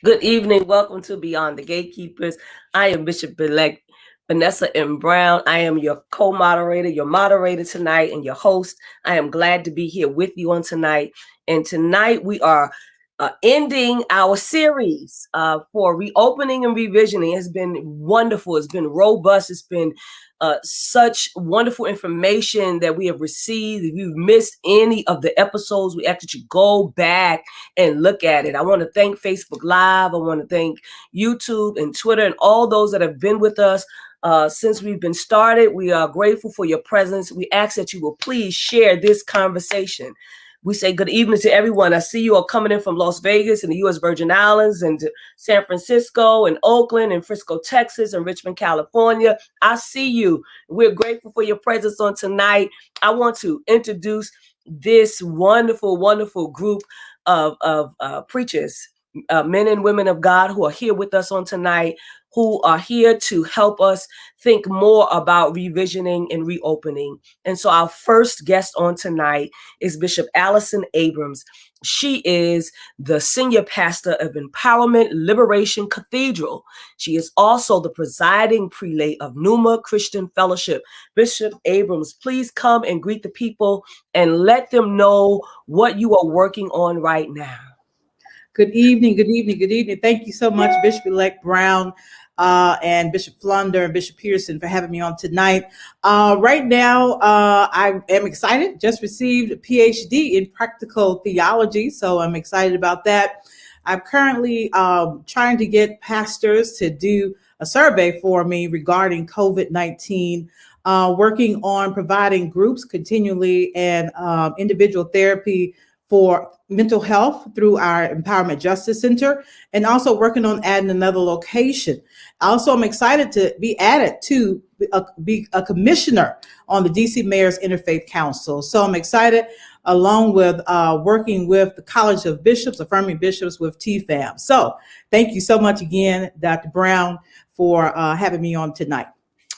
Good evening. Welcome to Beyond the Gatekeepers. I am Bishop-elect Vanessa M. Brown. I am your co-moderator, your moderator tonight, and your host. I am glad to be here with you on tonight. And tonight we are ending our series for reopening and revisioning. It's been wonderful. It's been robust. It's been such wonderful information that we have received. If you've missed any of the episodes, we actually go back and look at it. I want to thank Facebook Live. I want to thank YouTube and Twitter and all those that have been with us since we've been started. We are grateful for your presence. We ask that you will please share this conversation. We say good evening to everyone. I see you all coming in from Las Vegas and the U.S. Virgin Islands and San Francisco and Oakland and Frisco, Texas and Richmond, California. I see you. We're grateful for your presence on tonight. I want to introduce this wonderful, wonderful group of preachers, men and women of God who are here with us on tonight, who are here to help us think more about revisioning and reopening. And so our first guest on tonight is Bishop Allyson Abrams. She is the senior pastor of Empowerment Liberation Cathedral. She is also the presiding prelate of Numa Christian Fellowship. Bishop Abrams, please come and greet the people and let them know what you are working on right now. Good evening, good evening, good evening. Thank you so much, Bishop-elect Brown and Bishop Flunder and Bishop Pearson for having me on tonight. Right now, I am excited. Just received a PhD in practical theology, so I'm excited about that. I'm currently trying to get pastors to do a survey for me regarding COVID-19, working on providing groups continually and individual therapy for mental health through our Empowerment Justice Center, and also working on adding another location. Also, I'm excited to be added to be a commissioner on the DC Mayor's Interfaith Council. So I'm excited, along with working with the College of Bishops, affirming bishops with TFAM. So thank you so much again, Dr. Brown, for having me on tonight.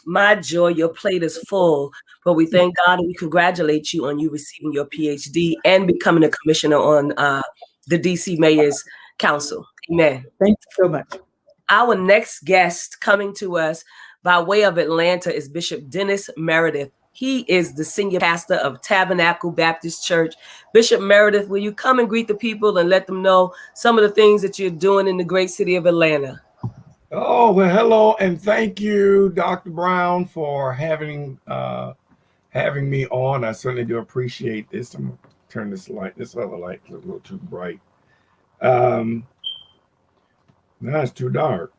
My joy, your plate is full, but we thank God and we congratulate you on you receiving your PhD and becoming a commissioner on the DC Mayor's Council. Amen. Thank you so much. Our next guest coming to us by way of Atlanta is Bishop Dennis Meredith. He is the senior pastor of Tabernacle Baptist Church. Bishop Meredith, will you come and greet the people and let them know some of the things that you're doing in the great city of Atlanta? Oh, well, hello, and thank you, Dr. Brown, for having me on. I certainly do appreciate this. I'm going to turn this other light a little too bright. Now it's too dark.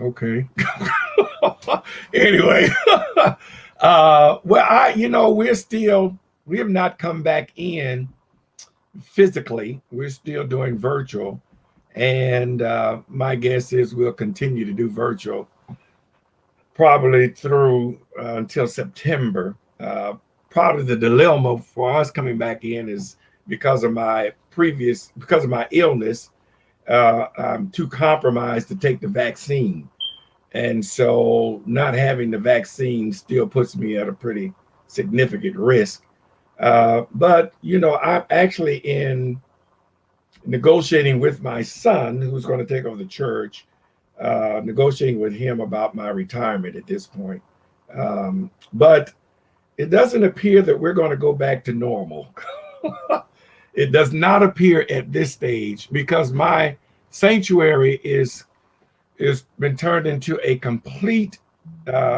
Okay. Anyway, well, we have not come back in physically. We're still doing virtual. And my guess is we'll continue to do virtual probably through until September. Probably the dilemma for us coming back in is because of my illness, I'm too compromised to take the vaccine. And so not having the vaccine still puts me at a pretty significant risk. But, I'm actually in negotiating with my son, who's going to take over the church, negotiating with him about my retirement at this point. But it doesn't appear that we're going to go back to normal. It does not appear at this stage, because my sanctuary is been turned into a complete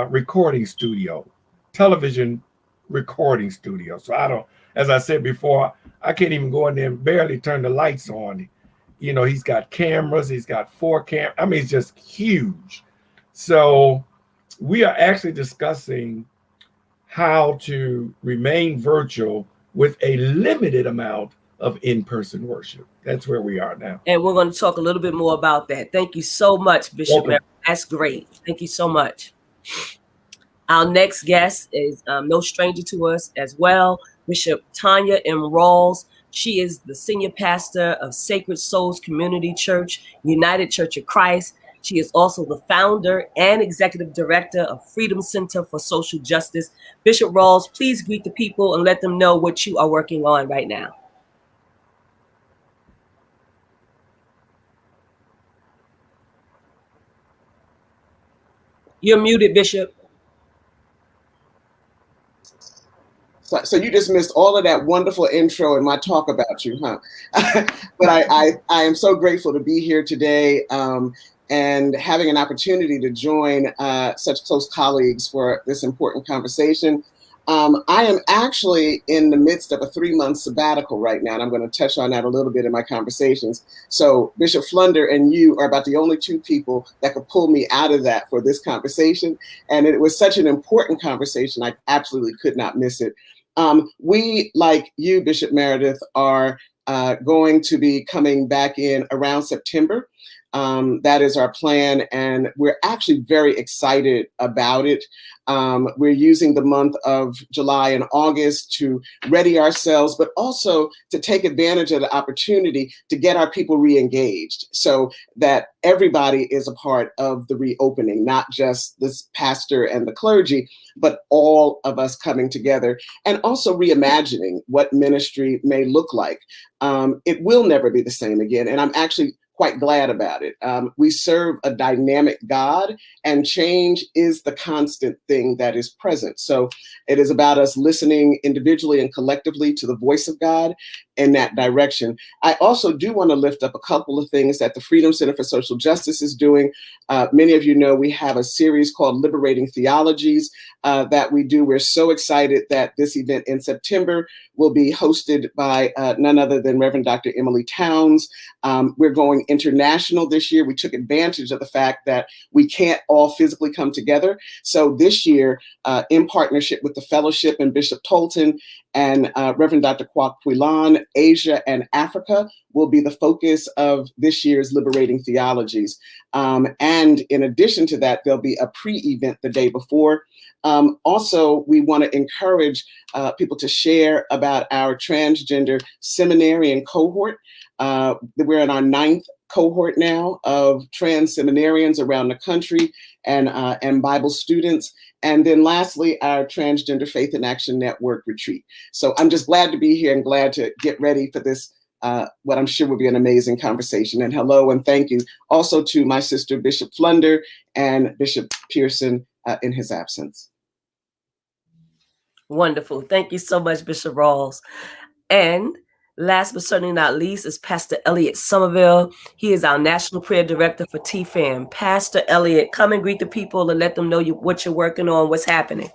recording studio, television recording studio. So as I said before, I can't even go in there and barely turn the lights on. He's got cameras. He's got 4 cameras. I mean, it's just huge. So we are actually discussing how to remain virtual with a limited amount of in-person worship. That's where we are now. And we're going to talk a little bit more about that. Thank you so much, Bishop. That's great. Thank you so much. Our next guest is no stranger to us as well, Bishop Tonyia M. Rawls. She is the senior pastor of Sacred Souls Community Church, United Church of Christ. She is also the founder and executive director of Freedom Center for Social Justice. Bishop Rawls, please greet the people and let them know what you are working on right now. You're muted, Bishop. So you just missed all of that wonderful intro and my talk about you, huh? But I am so grateful to be here today and having an opportunity to join such close colleagues for this important conversation. I am actually in the midst of a 3-month sabbatical right now, and I'm going to touch on that a little bit in my conversations. So Bishop Flunder and you are about the only 2 people that could pull me out of that for this conversation. And it was such an important conversation, I absolutely could not miss it. We, like you, Bishop Meredith, are going to be coming back in around September. That is our plan, and we're actually very excited about it. We're using the month of July and August to ready ourselves, but also to take advantage of the opportunity to get our people re-engaged so that everybody is a part of the reopening, not just this pastor and the clergy, but all of us coming together and also reimagining what ministry may look like. It will never be the same again, and I'm actually quite glad about it. We serve a dynamic God, and change is the constant thing that is present. So it is about us listening individually and collectively to the voice of God in that direction. I also do want to lift up a couple of things that the Freedom Center for Social Justice is doing. Many of you know we have a series called Liberating Theologies that we do. We're so excited that this event in September will be hosted by none other than Reverend Dr. Emily Towns. We're going international this year. We took advantage of the fact that we can't all physically come together. So this year, in partnership with the fellowship and Bishop Tolton and Reverend Dr. Kwok Kwilan, Asia and Africa will be the focus of this year's Liberating Theologies. And in addition to that, there'll be a pre-event the day before. Also, we want to encourage people to share about our transgender seminarian cohort. We're in our 9th cohort now of trans seminarians around the country and Bible students. And then lastly, our Transgender Faith in Action Network retreat. So I'm just glad to be here and glad to get ready for this, what I'm sure will be an amazing conversation. And hello and thank you also to my sister, Bishop Flunder, and Bishop Pearson in his absence. Wonderful. Thank you so much, Bishop Rawls. And last but certainly not least is Pastor Elliott Sommerville. He is our National Prayer Director for TFAM. Pastor Elliott, come and greet the people and let them know what you're working on, what's happening.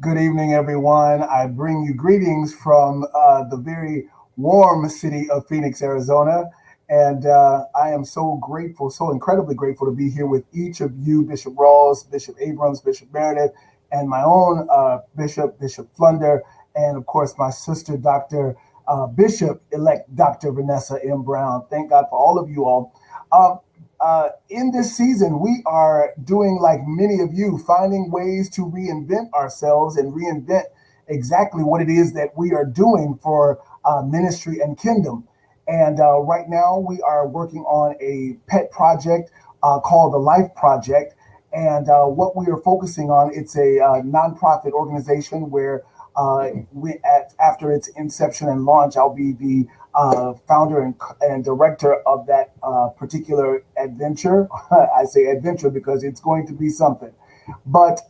Good evening, everyone. I bring you greetings from the very warm city of Phoenix, Arizona. And I am so grateful, so incredibly grateful to be here with each of you, Bishop Rawls, Bishop Abrams, Bishop Meredith, and my own Bishop Flunder, and of course, my sister, Bishop-elect Dr. Vanessa M. Brown. Thank God for all of you all. In this season, we are doing like many of you, finding ways to reinvent ourselves and reinvent exactly what it is that we are doing for ministry and kingdom. And right now we are working on a pet project called the Life Project. And what we are focusing on, it's a nonprofit organization where after its inception and launch, I'll be the founder and director of that particular adventure. I say adventure because it's going to be something. But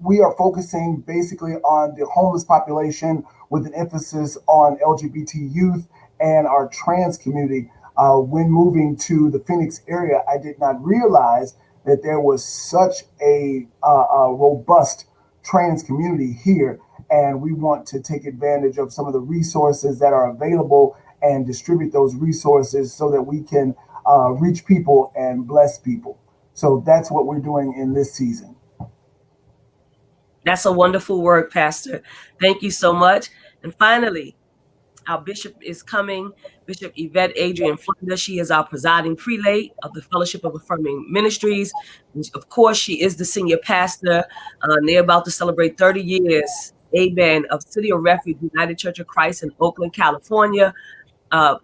we are focusing basically on the homeless population with an emphasis on LGBT youth and our trans community. When moving to the Phoenix area, I did not realize that there was such a robust trans community here. And we want to take advantage of some of the resources that are available and distribute those resources so that we can reach people and bless people. So that's what we're doing in this season. That's a wonderful work, Pastor. Thank you so much. And finally, our bishop is coming, Bishop Yvette A. Flunder. She is our presiding prelate of the Fellowship of Affirming Ministries. Of course, she is the senior pastor. They're about to celebrate 30 years, amen, of City of Refuge United Church of Christ in Oakland, California.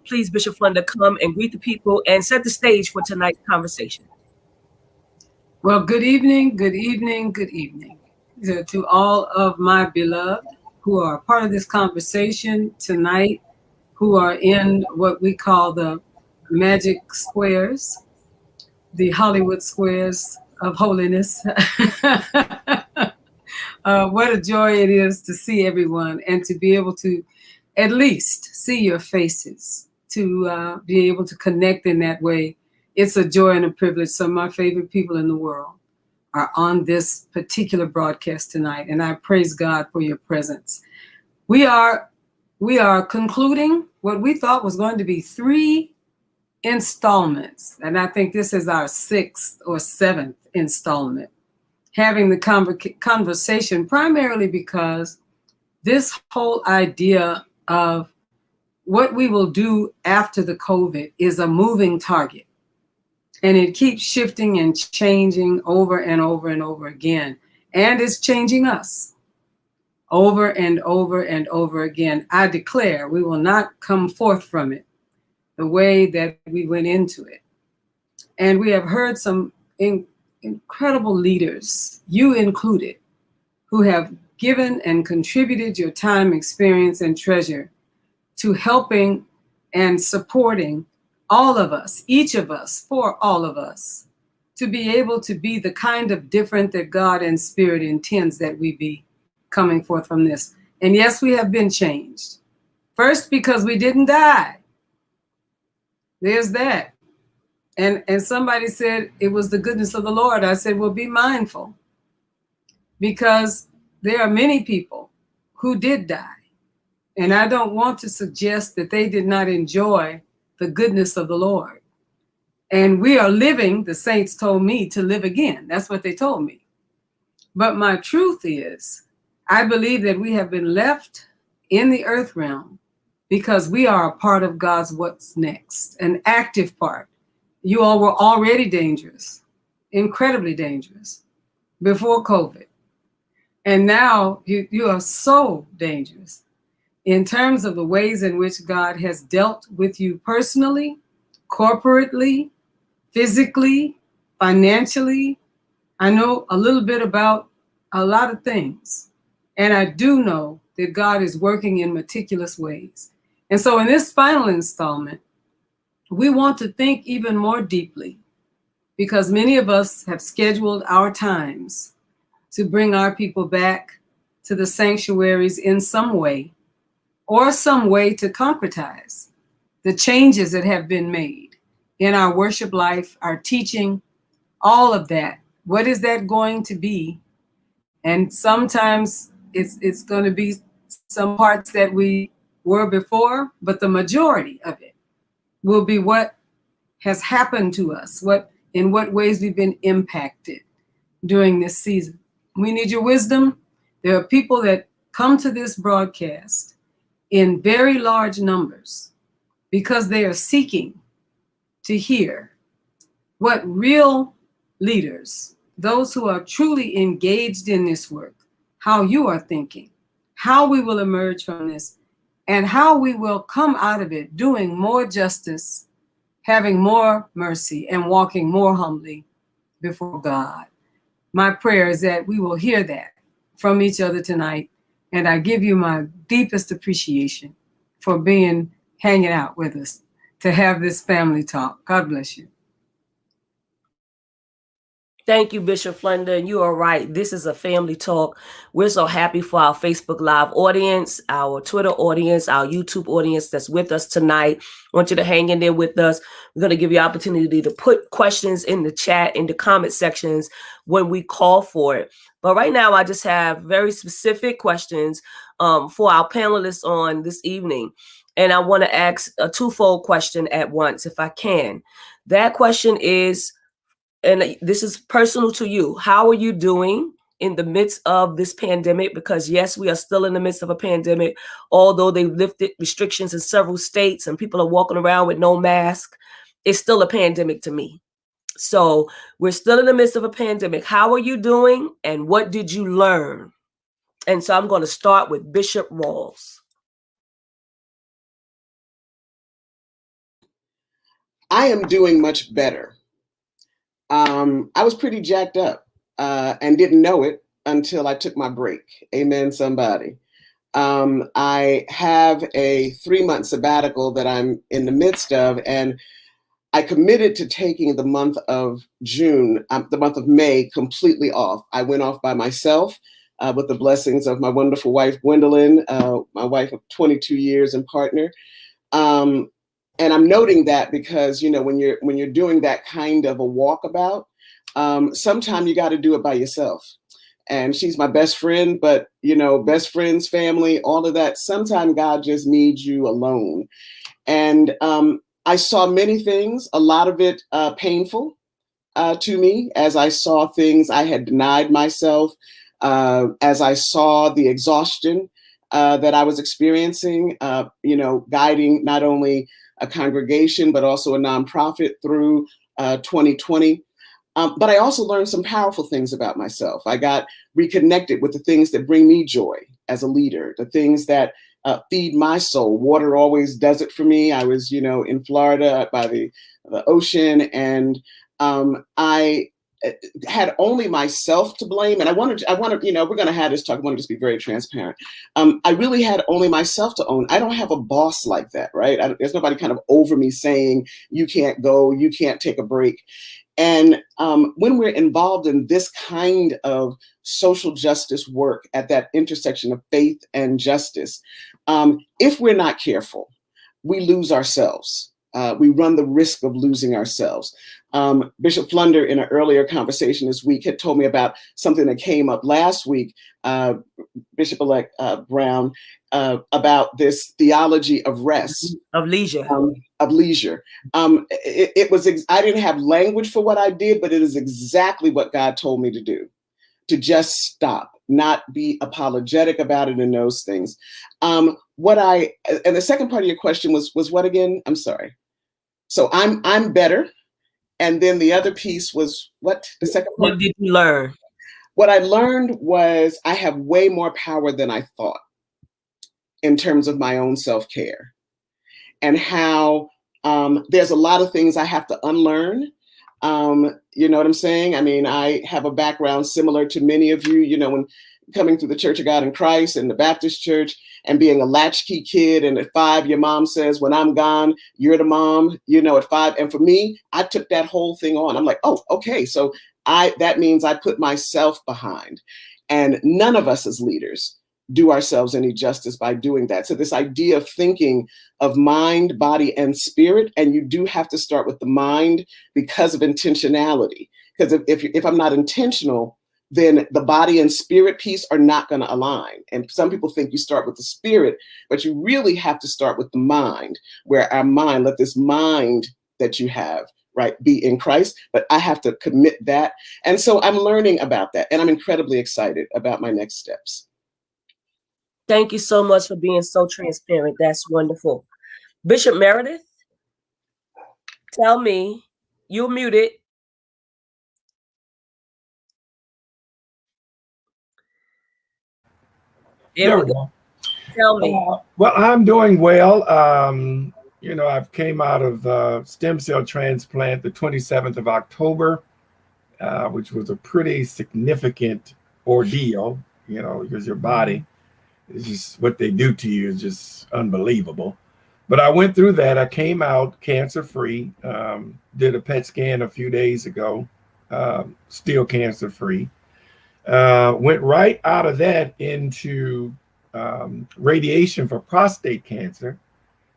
Please, Bishop Flunder, come and greet the people and set the stage for tonight's conversation. Well, good evening, good evening, good evening to all of my beloved who are part of this conversation tonight, who are in what we call the magic squares, the Hollywood squares of holiness. What a joy it is to see everyone and to be able to at least see your faces, to be able to connect in that way. It's a joy and a privilege. Some of my favorite people in the world are on this particular broadcast tonight, and I praise God for your presence. We are concluding what we thought was going to be 3 installments, and I think this is our 6th or 7th installment, having the conversation primarily because this whole idea of what we will do after the COVID is a moving target. And it keeps shifting and changing over and over and over again. And it's changing us over and over and over again. I declare we will not come forth from it the way that we went into it. And we have heard some incredible leaders, you included, who have given and contributed your time, experience, and treasure to helping and supporting all of us, each of us, for all of us, to be able to be the kind of different that God and Spirit intends that we be coming forth from this. And yes, we have been changed. First, because we didn't die. There's that. And somebody said it was the goodness of the Lord. I said, well, be mindful, because there are many people who did die. And I don't want to suggest that they did not enjoy the goodness of the Lord. And we are living, the saints told me, to live again. That's what they told me. But my truth is, I believe that we have been left in the earth realm because we are a part of God's what's next, an active part. You all were already dangerous, incredibly dangerous, before COVID. And now you are so dangerous in terms of the ways in which God has dealt with you personally, corporately, physically, financially. I know a little bit about a lot of things. And I do know that God is working in meticulous ways. And so in this final installment, we want to think even more deeply, because many of us have scheduled our times to bring our people back to the sanctuaries in some way, or some way to concretize the changes that have been made in our worship life, our teaching, all of that. What is that going to be? And sometimes it's going to be some parts that we were before, but the majority of it will be what has happened to us, in what ways we've been impacted during this season. We need your wisdom. There are people that come to this broadcast in very large numbers because they are seeking to hear what real leaders, those who are truly engaged in this work, how you are thinking, how we will emerge from this, and how we will come out of it doing more justice, having more mercy, and walking more humbly before God. My prayer is that we will hear that from each other tonight. And I give you my deepest appreciation for hanging out with us to have this family talk. God bless you. Thank you, Bishop Flunder. And you are right. This is a family talk. We're so happy for our Facebook Live audience, our Twitter audience, our YouTube audience that's with us tonight. I want you to hang in there with us. We're going to give you opportunity to put questions in the chat, in the comment sections when we call for it. But right now, I just have very specific questions for our panelists on this evening. And I want to ask a twofold question at once, if I can. That question is, and this is personal to you, how are you doing in the midst of this pandemic? Because yes, we are still in the midst of a pandemic, although they've lifted restrictions in several states and people are walking around with no mask. It's still a pandemic to me. So we're still in the midst of a pandemic. How are you doing and what did you learn? And so I'm going to start with Bishop Rawls. I am doing much better. I was pretty jacked up and didn't know it until I took my break. Amen, somebody. I have a 3-month sabbatical that I'm in the midst of, and I committed to taking the month of May completely off. I went off by myself with the blessings of my wonderful wife, Gwendolyn, my wife of 22 years and partner. And I'm noting that because, when you're doing that kind of a walkabout, sometimes you got to do it by yourself. And she's my best friend, but, best friends, family, all of that. Sometimes God just needs you alone. And I saw many things, a lot of it painful to me, as I saw things I had denied myself, as I saw the exhaustion that I was experiencing, guiding not only a congregation, but also a nonprofit through 2020. But I also learned some powerful things about myself. I got reconnected with the things that bring me joy as a leader, the things that feed my soul. Water always does it for me. I was, in Florida by the ocean, and I had only myself to blame. And I wanted, we're going to have this talk. I want to just be very transparent. I really had only myself to own. I don't have a boss like that, right? There's nobody kind of over me saying, you can't go, you can't take a break. And when we're involved in this kind of social justice work at that intersection of faith and justice, if we're not careful, we lose ourselves. we run the risk of losing ourselves. Bishop Flunder, in an earlier conversation this week, had told me about something that came up last week, Bishop-elect Brown, about this theology of rest. Of leisure. Of leisure. It was, I didn't have language for what I did, but it is exactly what God told me to do, to just stop, not be apologetic about it and those things. And the second part of your question was what again? I'm sorry. So I'm better. And then the other piece was what? The second part? What did you learn? What I learned was I have way more power than I thought in terms of my own self-care, and how there's a lot of things I have to unlearn. You know what I'm saying? I mean, I have a background similar to many of you, you know, when coming through the Church of God in Christ and the Baptist church, and being a latchkey kid. And at 5, your mom says, when I'm gone, you're the mom, you know, at 5. And for me, I took that whole thing on. I'm like, oh, okay. So that means I put myself behind. And none of us as leaders do ourselves any justice by doing that. So this idea of thinking of mind, body, and spirit, and you do have to start with the mind because of intentionality. Because if I'm not intentional, then the body and spirit piece are not going to align. And some people think you start with the spirit, but you really have to start with the mind, where our mind, let this mind that you have, right, be in Christ. But I have to commit that. And so I'm learning about that. And I'm incredibly excited about my next steps. Thank you so much for being so transparent. That's wonderful. Bishop Meredith, tell me, you're muted. There we go. Tell me. Well, I'm doing well. You know, I've came out of stem cell transplant the 27th of October, which was a pretty significant ordeal, you know, because your body, it's just what they do to you is just unbelievable. But I went through that. I came out cancer-free, did a PET scan a few days ago, still cancer-free. Went right out of that into radiation for prostate cancer.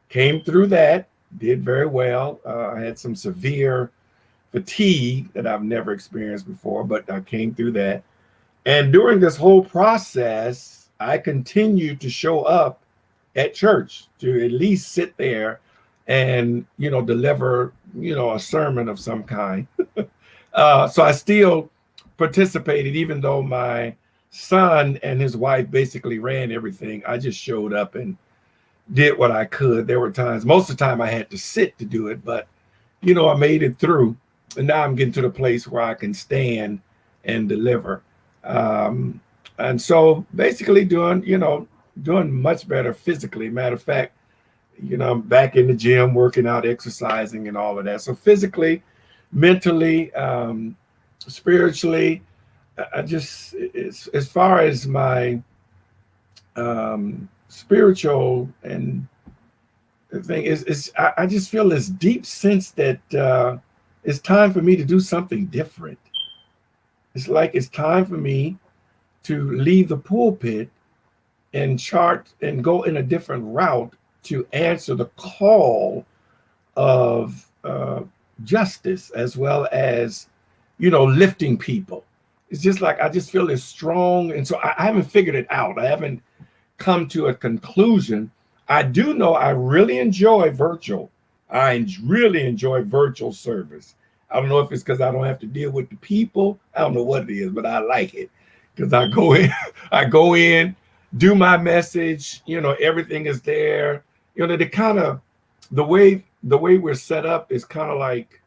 Came through that, did very well. I had some severe fatigue that I've never experienced before, but I came through that. And during this whole process, I continued to show up at church to at least sit there and, you know, deliver, you know, a sermon of some kind. So I still participated, even though my son and his wife basically ran everything. I just showed up and did what I could. There were times, most of the time I had to sit to do it, but, you know, I made it through. And now I'm getting to the place where I can stand and deliver. And so basically doing much better physically. Matter of fact, you know, I'm back in the gym, working out, exercising and all of that. So physically, mentally, spiritually, I just, as far as my spiritual and the thing is I just feel this deep sense that it's time for me to do something different. It's like it's time for me to leave the pulpit and chart and go in a different route to answer the call of justice, as well as, you know, lifting people. It's just like I just feel this strong, and so I haven't figured it out. I haven't come to a conclusion. I do know I really enjoy virtual. I really enjoy virtual service. I don't know if it's because I don't have to deal with the people. I don't know what it is, but I like it because I go in, do my message. You know, everything is there. You know, the way we're set up is kind of like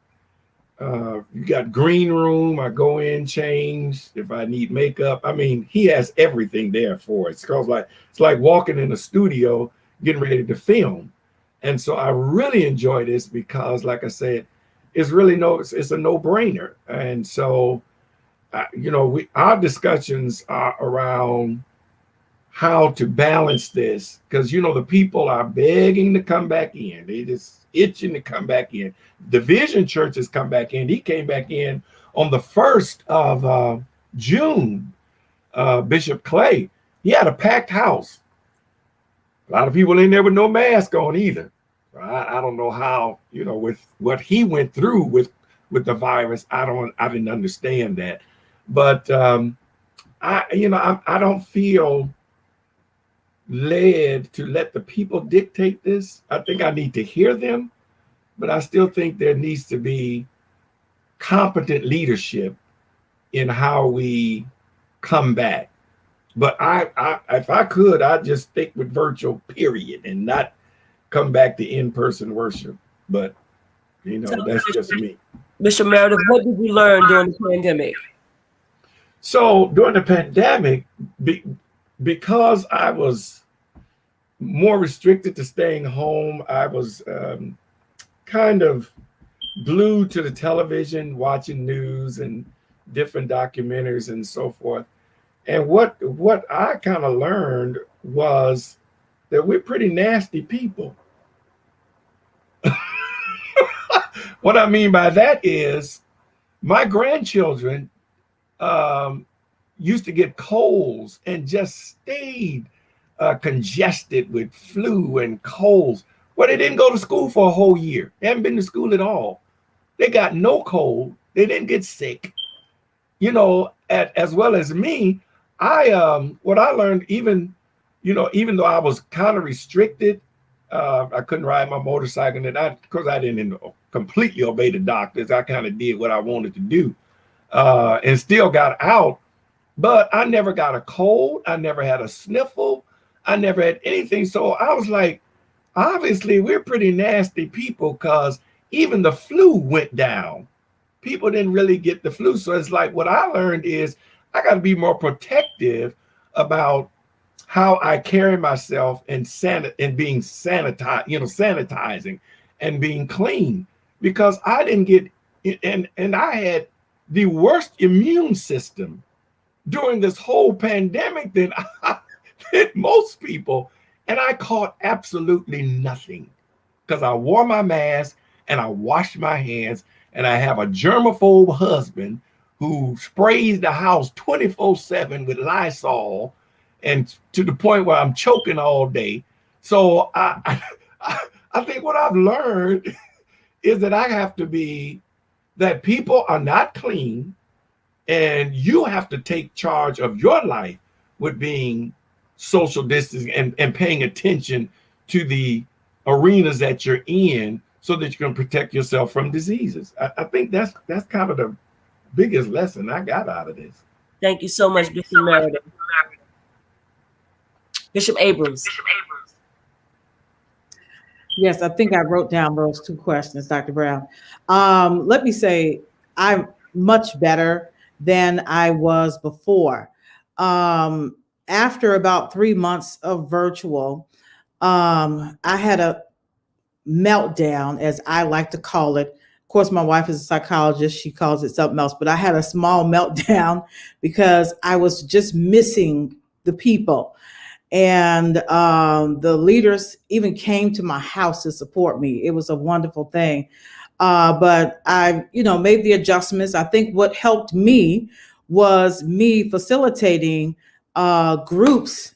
you got green room. I go in, change if I need makeup. I mean, he has everything there for us. It's like walking in a studio, getting ready to film. And so I really enjoy this because, like I said, it's a no-brainer. And so, you know, our discussions are around how to balance this, because, you know, the people are begging to come back in. They just itching to come back in. The Vision Church has come back in. He came back in on the 1st of June. Bishop Clay, he had a packed house. A lot of people in there with no mask on either. I don't know how, with what he went through with the virus, I didn't understand that. But I don't feel led to let the people dictate this. I think I need to hear them, but I still think there needs to be competent leadership in how we come back. But if I could, I'd just stick with virtual, period, and not come back to in-person worship. But that's just me. Bishop Meredith, what did you learn during the pandemic? So during the pandemic, because I was more restricted to staying home, I was kind of glued to the television, watching news and different documentaries and so forth. And what I kind of learned was that we're pretty nasty people. What I mean by that is my grandchildren used to get colds and just stayed congested with flu and colds. Well, they didn't go to school for a whole year. They haven't been to school at all. They got no cold. They didn't get sick. As well as me, what I learned, even though I was kind of restricted, I couldn't ride my motorcycle, and because I didn't completely obey the doctors, I kind of did what I wanted to do, and still got out. But I never got a cold. I never had a sniffle. I never had anything. So I was like, obviously, we're pretty nasty people, because even the flu went down. People didn't really get the flu. So it's like, what I learned is I got to be more protective about how I carry myself and being sanitizing and being clean, because I didn't get and I had the worst immune system during this whole pandemic than most people, and I caught absolutely nothing because I wore my mask and I washed my hands, and I have a germaphobe husband who sprays the house 24/7 with Lysol, and to the point where I'm choking all day. So I think what I've learned is that I have to that people are not clean, and you have to take charge of your life with being social distancing and paying attention to the arenas that you're in, so that you can protect yourself from diseases. I think that's kind of the biggest lesson I got out of this. Thank you so much, Bishop Meredith. Bishop Abrams. Yes, I think I wrote down those two questions, Dr. Brown. Let me say I'm much better than I was before. After about 3 months of virtual, I had a meltdown, as I like to call it. Of course, my wife is a psychologist. She calls it something else, but I had a small meltdown because I was just missing the people. And the leaders even came to my house to support me. It was a wonderful thing. But I, made the adjustments. I think what helped me was me facilitating groups,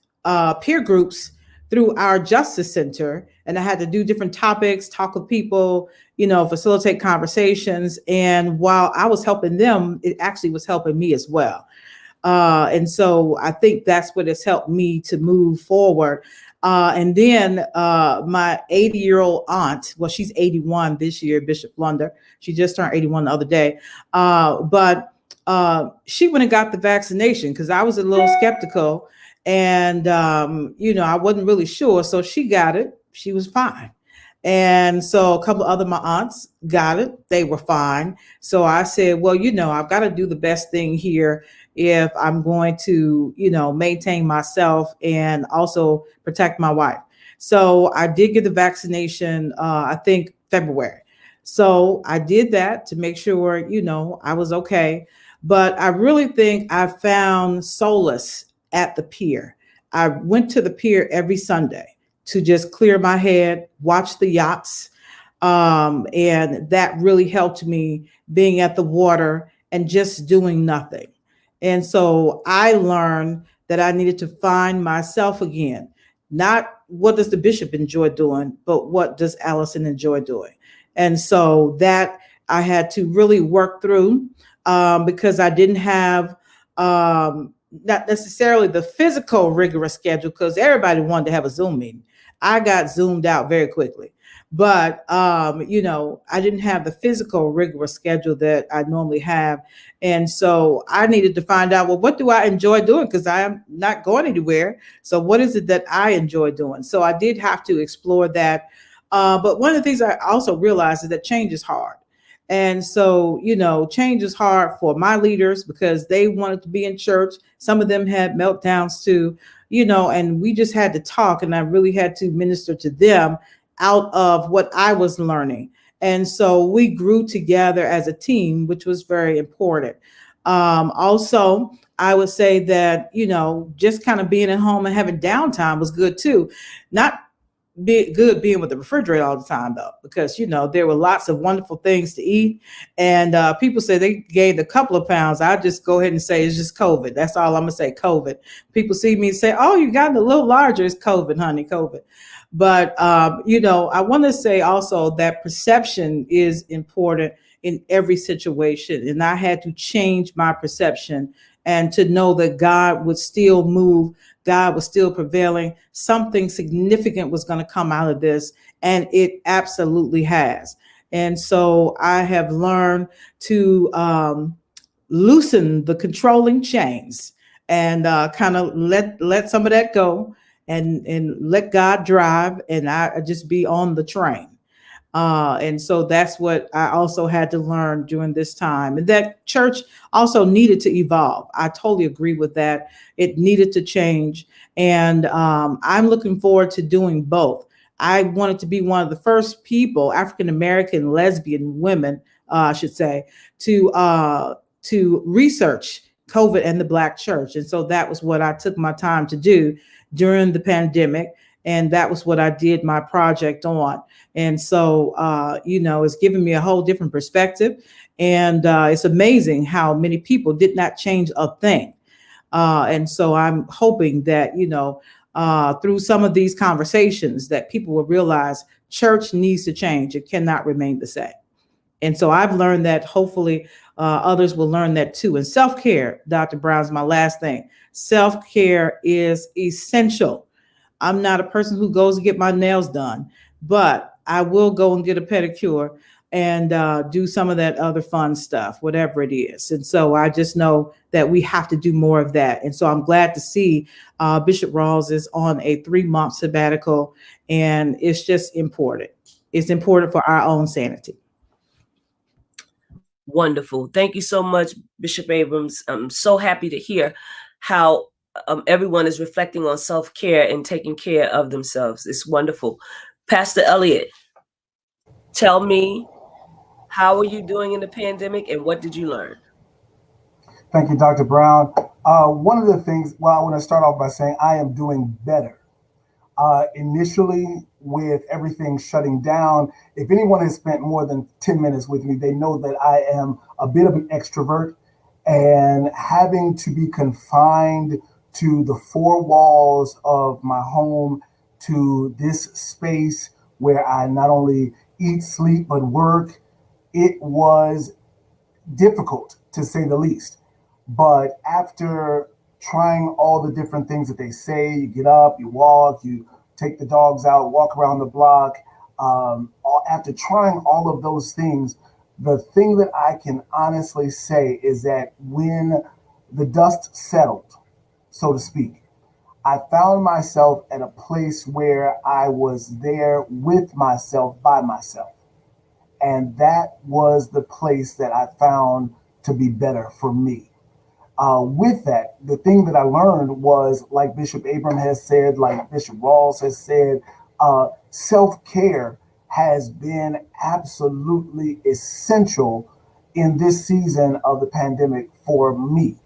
peer groups through our Justice Center. And I had to do different topics, talk with people, facilitate conversations. And while I was helping them, it actually was helping me as well. And so I think that's what has helped me to move forward. And then my 80-year-old aunt, well, she's 81 this year, Bishop Flunder. She just turned 81 the other day. But she went and got the vaccination because I was a little skeptical. And, I wasn't really sure. So she got it. She was fine. And so a couple of my aunts got it. They were fine. So I said, well, I've got to do the best thing here if I'm going to, maintain myself and also protect my wife. So I did get the vaccination, I think February. So I did that to make sure, I was okay. But I really think I found solace at the pier. I went to the pier every Sunday to just clear my head, watch the yachts. And that really helped me, being at the water and just doing nothing. And so I learned that I needed to find myself again, not what does the bishop enjoy doing, but what does Allyson enjoy doing? And so that I had to really work through because I didn't have not necessarily the physical rigorous schedule, because everybody wanted to have a Zoom meeting. I got zoomed out very quickly. But, you know, I didn't have the physical rigorous schedule that I normally have. And so I needed to find out, well, what do I enjoy doing? Because I am not going anywhere. So what is it that I enjoy doing? So I did have to explore that. But one of the things I also realized is that change is hard. And so, you know, change is hard for my leaders because they wanted to be in church. Some of them had meltdowns too, you know, and we just had to talk, and I really had to minister to them out of what I was learning. And so we grew together as a team, which was very important. Also, I would say that, you know, just kind of being at home and having downtime was good too. Not be good being with the refrigerator all the time though, because, you know, there were lots of wonderful things to eat. And people say they gained a couple of pounds. I just go ahead and say it's just COVID. That's all I'm gonna say, COVID. People see me and say, oh, you gotten a little larger. It's COVID, honey, COVID. But, you know, I want to say also that perception is important in every situation. And I had to change my perception and to know that God would still move. God was still prevailing. Something significant was going to come out of this. And it absolutely has. And so I have learned to loosen the controlling chains and kind of let some of that go. And let God drive, and I just be on the train. And so that's what I also had to learn during this time. And that church also needed to evolve. I totally agree with that. It needed to change. And I'm looking forward to doing both. I wanted to be one of the first people, African-American lesbian women, I should say, to research COVID and the Black church. And so that was what I took my time to do during the pandemic. And that was what I did my project on. And so, you know, it's given me a whole different perspective. And it's amazing how many people did not change a thing. And so I'm hoping that, you know, through some of these conversations that people will realize church needs to change. It cannot remain the same. And so I've learned that. Hopefully others will learn that too. And self-care, Dr. Brown, is my last thing. Self-care is essential. I'm not a person who goes to get my nails done, but I will go and get a pedicure and do some of that other fun stuff, whatever it is. And so I just know that we have to do more of that. And so I'm glad to see Bishop Rawls is on a 3-month sabbatical, and it's just important. It's important for our own sanity. Wonderful. Thank you so much, Bishop Abrams. I'm so happy to hear how everyone is reflecting on self-care and taking care of themselves. It's wonderful. Pastor Elliott, tell me, how are you doing in the pandemic and what did you learn? Thank you, Dr. Brown. One of the things, well, I want to start off by saying I am doing better. Initially, with everything shutting down, if anyone has spent more than 10 minutes with me, they know that I am a bit of an extrovert, and having to be confined to the 4 walls of my home, to this space where I not only eat, sleep, but work, it was difficult to say the least. But after trying all the different things that they say, you get up, you walk, you take the dogs out, walk around the block. After trying all of those things, the thing that I can honestly say is that when the dust settled, so to speak, I found myself at a place where I was there with myself, by myself. And that was the place that I found to be better for me. With that, the thing that I learned was, like Bishop Abrams has said, like Bishop Rawls has said, self-care has been absolutely essential in this season of the pandemic for me.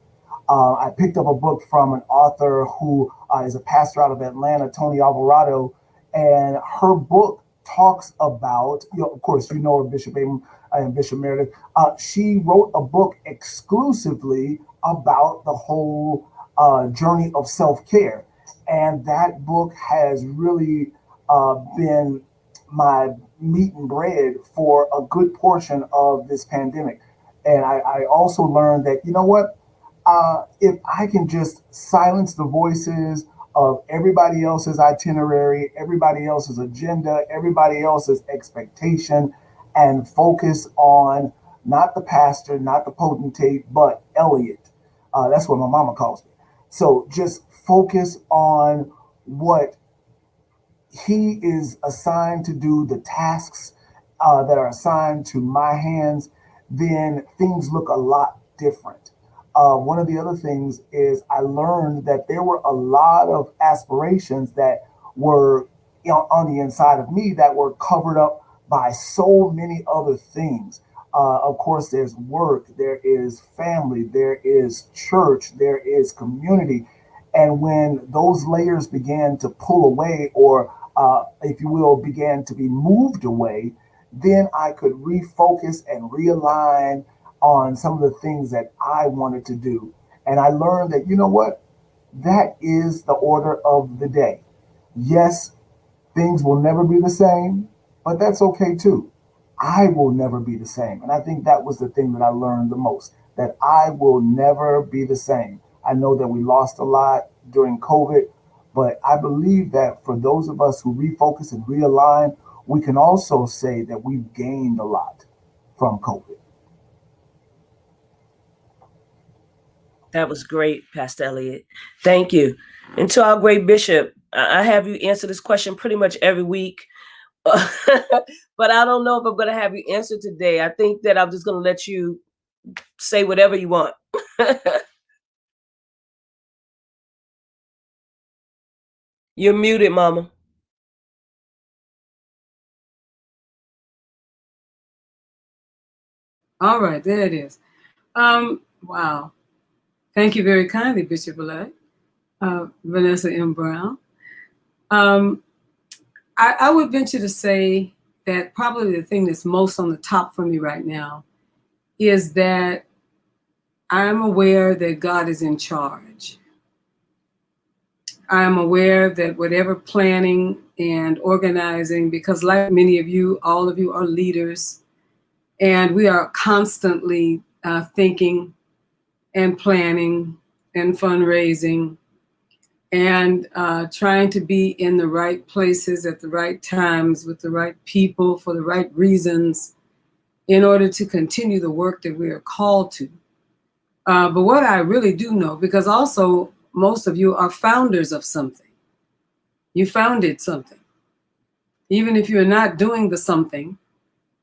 I picked up a book from an author who is a pastor out of Atlanta, Tonyia, and her book talks about, of course, you know her, Bishop Abrams and Bishop Meredith. She wrote a book exclusively about the whole journey of self-care. And that book has really been my meat and bread for a good portion of this pandemic. And I also learned that, you know what, if I can just silence the voices of everybody else's itinerary, everybody else's agenda, everybody else's expectation, and focus on not the pastor, not the potentate, but Elliott. That's what my mama calls me. So just focus on what he is assigned to do, the tasks that are assigned to my hands, then things look a lot different. One of the other things is I learned that there were a lot of aspirations that were, you know, on the inside of me that were covered up by so many other things. Of course, there's work, there is family, there is church, there is community. And when those layers began to pull away, or if you will, began to be moved away, then I could refocus and realign on some of the things that I wanted to do. And I learned that, you know what, that is the order of the day. Yes, things will never be the same, but that's okay too. I will never be the same. And I think that was the thing that I learned the most, that I will never be the same. I know that we lost a lot during COVID, but I believe that for those of us who refocus and realign, we can also say that we've gained a lot from COVID. That was great, Pastor Elliott. Thank you. And to our great bishop, I have you answer this question pretty much every week. But I don't know if I'm going to have you answer today. I think that I'm just going to let you say whatever you want. You're muted, Mama. All right, there it is. Wow. Thank you very kindly, Bishop Elect, Vanessa M. Brown. I would venture to say that probably the thing that's most on the top for me right now is that I'm aware that God is in charge. I'm aware that whatever planning and organizing, because like many of you, all of you are leaders, and we are constantly thinking and planning and fundraising and trying to be in the right places at the right times with the right people for the right reasons in order to continue the work that we are called to. But what I really do know, because also most of you are founders of something. You founded something. Even if you're not doing the something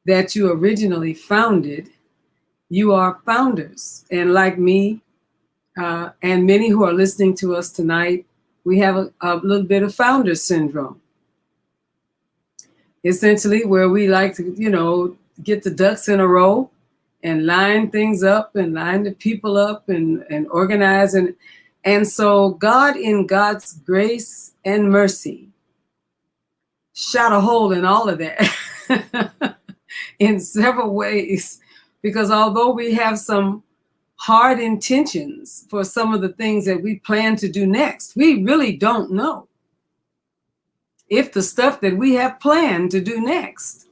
that you originally founded, you are founders. And like me, and many who are listening to us tonight, we have a little bit of founder syndrome. Essentially, where we like to, you know, get the ducks in a row and line things up and line the people up and organize. And so God, in God's grace and mercy, shot a hole in all of that in several ways. Because although we have some hard intentions for some of the things that we plan to do next, we really don't know if the stuff that we have planned to do next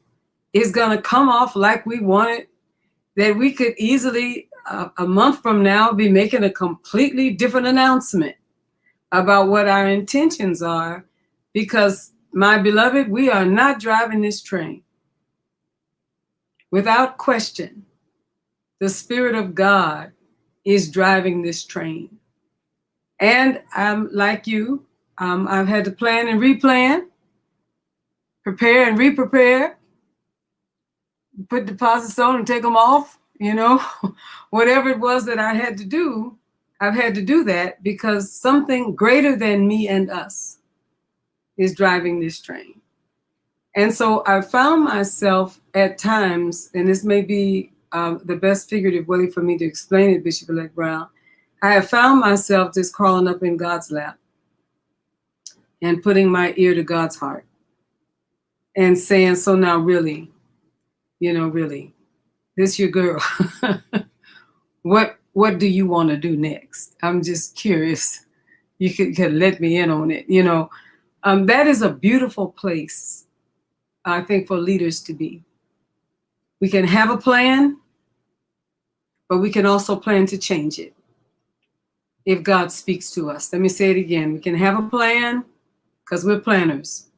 is going to come off like we want it, that we could easily, a month from now, be making a completely different announcement about what our intentions are. Because, my beloved, we are not driving this train. Without question, the Spirit of God is driving this train. And I'm like you, I've had to plan and replan, prepare and re-prepare, put deposits on and take them off, you know, whatever it was that I had to do, I've had to do that because something greater than me and us is driving this train. And so I found myself at times, and this may be the best figurative way for me to explain it, Bishop Elect Brown, I have found myself just crawling up in God's lap and putting my ear to God's heart and saying, so now really, you know, really, this your girl. What do you want to do next? I'm just curious, you could let me in on it. That is a beautiful place, I think, for leaders to be. We can have a plan, but we can also plan to change it if God speaks to us. Let me say it again. We can have a plan because we're planners,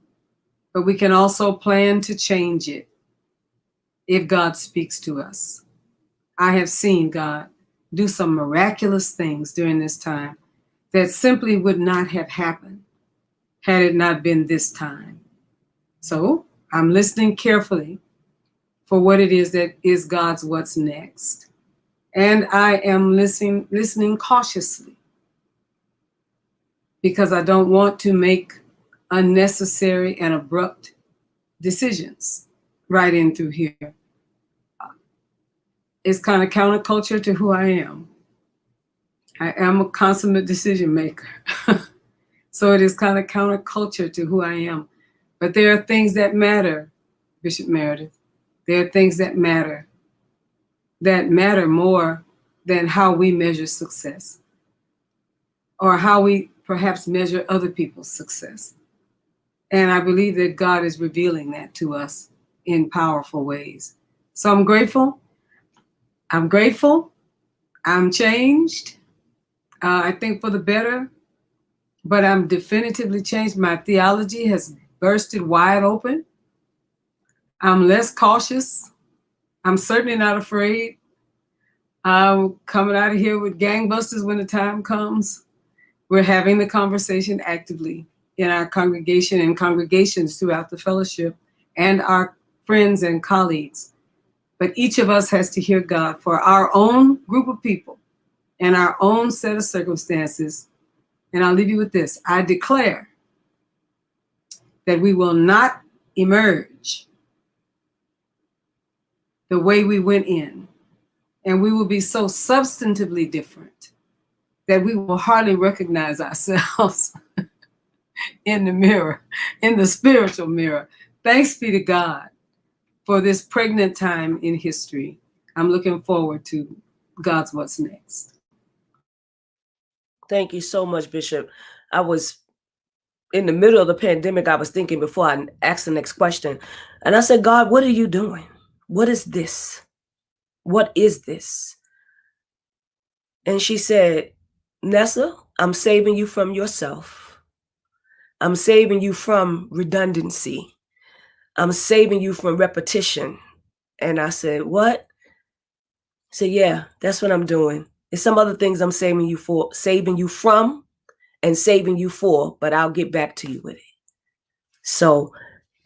but we can also plan to change it if God speaks to us. I have seen God do some miraculous things during this time that simply would not have happened had it not been this time. So I'm listening carefully for what it is that is God's what's next. And I am listening cautiously because I don't want to make unnecessary and abrupt decisions right in through here. It's kind of counterculture to who I am. I am a consummate decision maker. So it is kind of counterculture to who I am. But there are things that matter, Bishop Meredith. There are things that matter more than how we measure success or how we perhaps measure other people's success. And I believe that God is revealing that to us in powerful ways. So I'm grateful. I'm changed. I think for the better, but I'm definitively changed. My theology has bursted wide open. I'm less cautious. I'm certainly not afraid. I'm coming out of here with gangbusters when the time comes. We're having the conversation actively in our congregation and congregations throughout the fellowship and our friends and colleagues. But each of us has to hear God for our own group of people and our own set of circumstances. And I'll leave you with this. I declare that we will not emerge the way we went in, and we will be so substantively different that we will hardly recognize ourselves in the mirror, in the spiritual mirror. Thanks be to God for this pregnant time in history. I'm looking forward to God's what's next. Thank you so much, Bishop. I was in the middle of the pandemic. I was thinking before I asked the next question, and I said, God, what are you doing? What is this? What is this? And she said, Nessa, I'm saving you from yourself. I'm saving you from redundancy. I'm saving you from repetition. And I said, what? I said, yeah, that's what I'm doing. There's some other things I'm saving you from, and saving you for, but I'll get back to you with it. So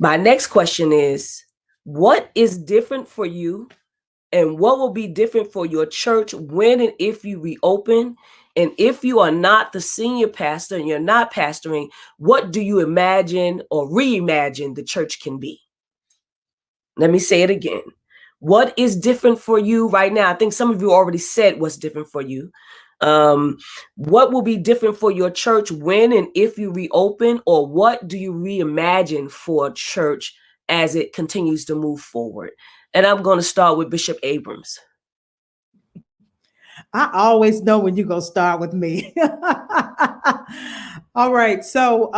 my next question is, what is different for you, and what will be different for your church when and if you reopen? And if you are not the senior pastor and you're not pastoring, what do you imagine or reimagine the church can be? Let me say it again. What is different for you right now? I think some of you already said what's different for you. What will be different for your church when and if you reopen, or what do you reimagine for church as it continues to move forward? And I'm going to start with Bishop Abrams. I always know when you're going to start with me. All right. So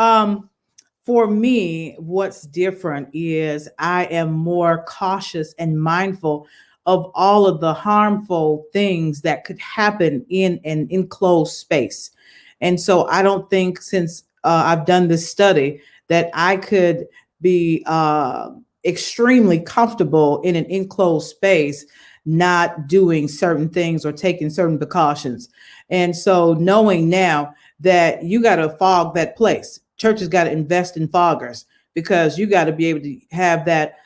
for me, what's different is I am more cautious and mindful of all of the harmful things that could happen in an enclosed space. And so I don't think, since I've done this study, that I could be extremely comfortable in an enclosed space, not doing certain things or taking certain precautions. And so knowing now that you got to fog that place, church has got to invest in foggers, because you got to be able to have that